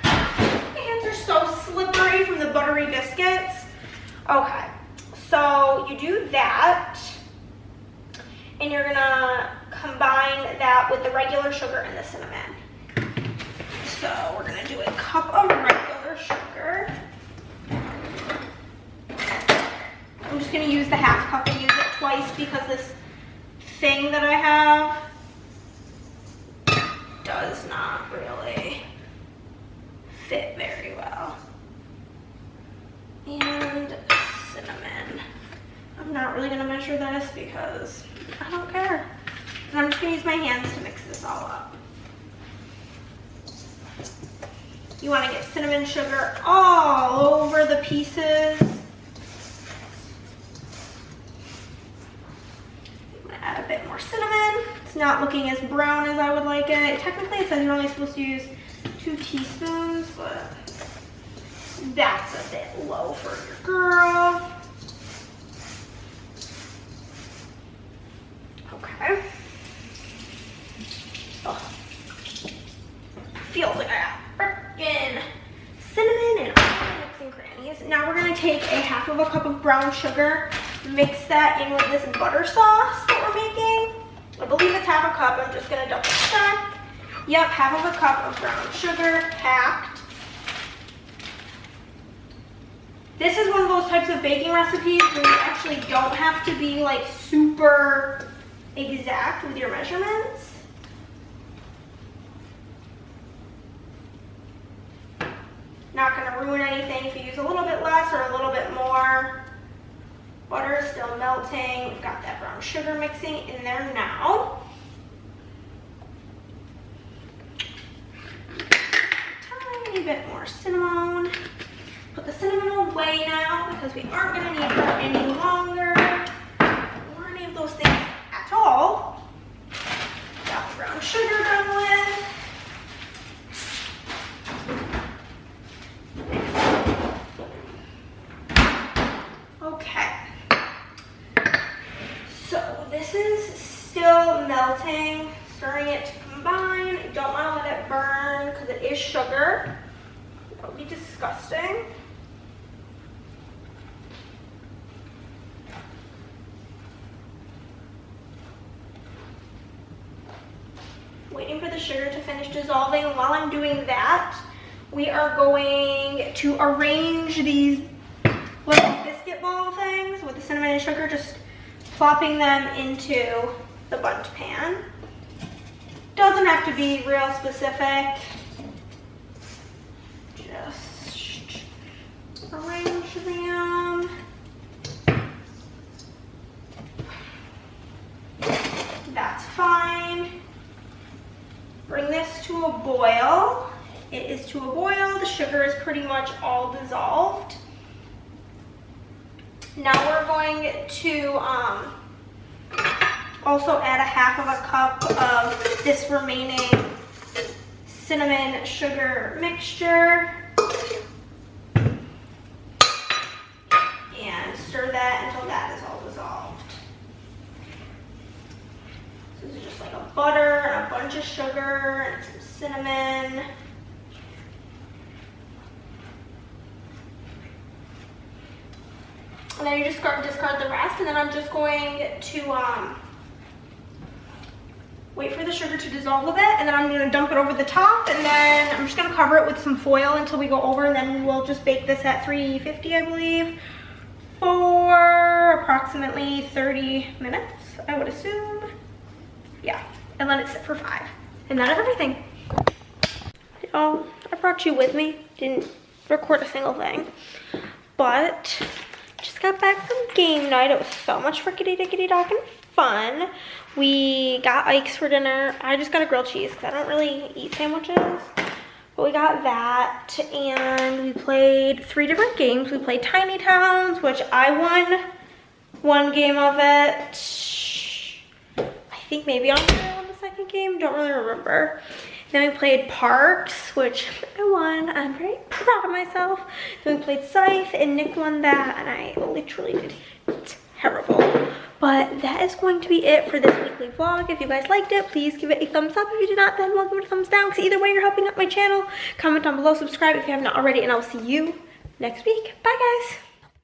My hands are so slippery from the buttery biscuits. Okay, so you do that, and you're gonna combine that with the regular sugar and the cinnamon. So we're gonna do a cup of regular sugar. I'm just gonna use the half cup and use it twice because this thing that I have does not really fit very well. And cinnamon. I'm not really gonna measure this because I don't care. And I'm just gonna use my hands to mix this all up. You want to get cinnamon sugar all over the pieces. I'm going to add a bit more cinnamon. It's not looking as brown as I would like it. Technically it says you're only supposed to use 2 teaspoons, but that's a bit low for your girl. Okay. Oh. Feels like I got frickin' cinnamon and all the nooks and crannies. Now we're gonna take a half of a cup of brown sugar, mix that in with this butter sauce that we're making. I believe it's half a cup. I'm just gonna double check. Yep, half of a cup of brown sugar packed. This is one of those types of baking recipes where you actually don't have to be like super exact with your measurements. Not gonna ruin anything if you use a little bit less or a little bit more. Butter is still melting. We've got that brown sugar mixing in there now. Tiny bit more cinnamon. Put the cinnamon away now because we aren't gonna need that any longer or any of those things at all. Got the brown sugar done with. Okay. So this is still melting, stirring it to combine. I don't want to let it burn because it is sugar. That would be disgusting. Waiting for the sugar to finish dissolving. While I'm doing that, we are going to arrange these little biscuit ball things with the cinnamon and sugar, just plopping them into the bundt pan. Doesn't have to be real specific. Just arrange them. That's fine. Bring this to a boil. It is to a boil. The sugar is pretty much all dissolved. Now we're going to also add a half of a cup of this remaining cinnamon sugar mixture and stir that until that is all dissolved. So this is just like a butter and a bunch of sugar and some cinnamon. And then you just discard the rest, and then I'm just going to wait for the sugar to dissolve a bit, and then I'm going to dump it over the top, and then I'm just going to cover it with some foil until we go over, and then we'll just bake this at 350, I believe, for approximately 30 minutes, I would assume. Yeah, and let it sit for 5. And that is everything. Oh, I brought you with me. Didn't record a single thing, but just got back from game night. It was so much frickety-dickety-dockin' fun. We got Ike's for dinner. I just got a grilled cheese because I don't really eat sandwiches. But we got that, and we played 3 different games. We played Tiny Towns, which I won 1 game of it. I think maybe on the second game. Don't really remember. Then we played Parks, which I won. I'm very proud of myself. Then we played Scythe, and Nick won that, and I literally did terrible. But that is going to be it for this weekly vlog. If you guys liked it, please give it a thumbs up. If you did not, then we'll give it a thumbs down, because either way, you're helping out my channel. Comment down below, subscribe if you have not already, and I'll see you next week. Bye, guys.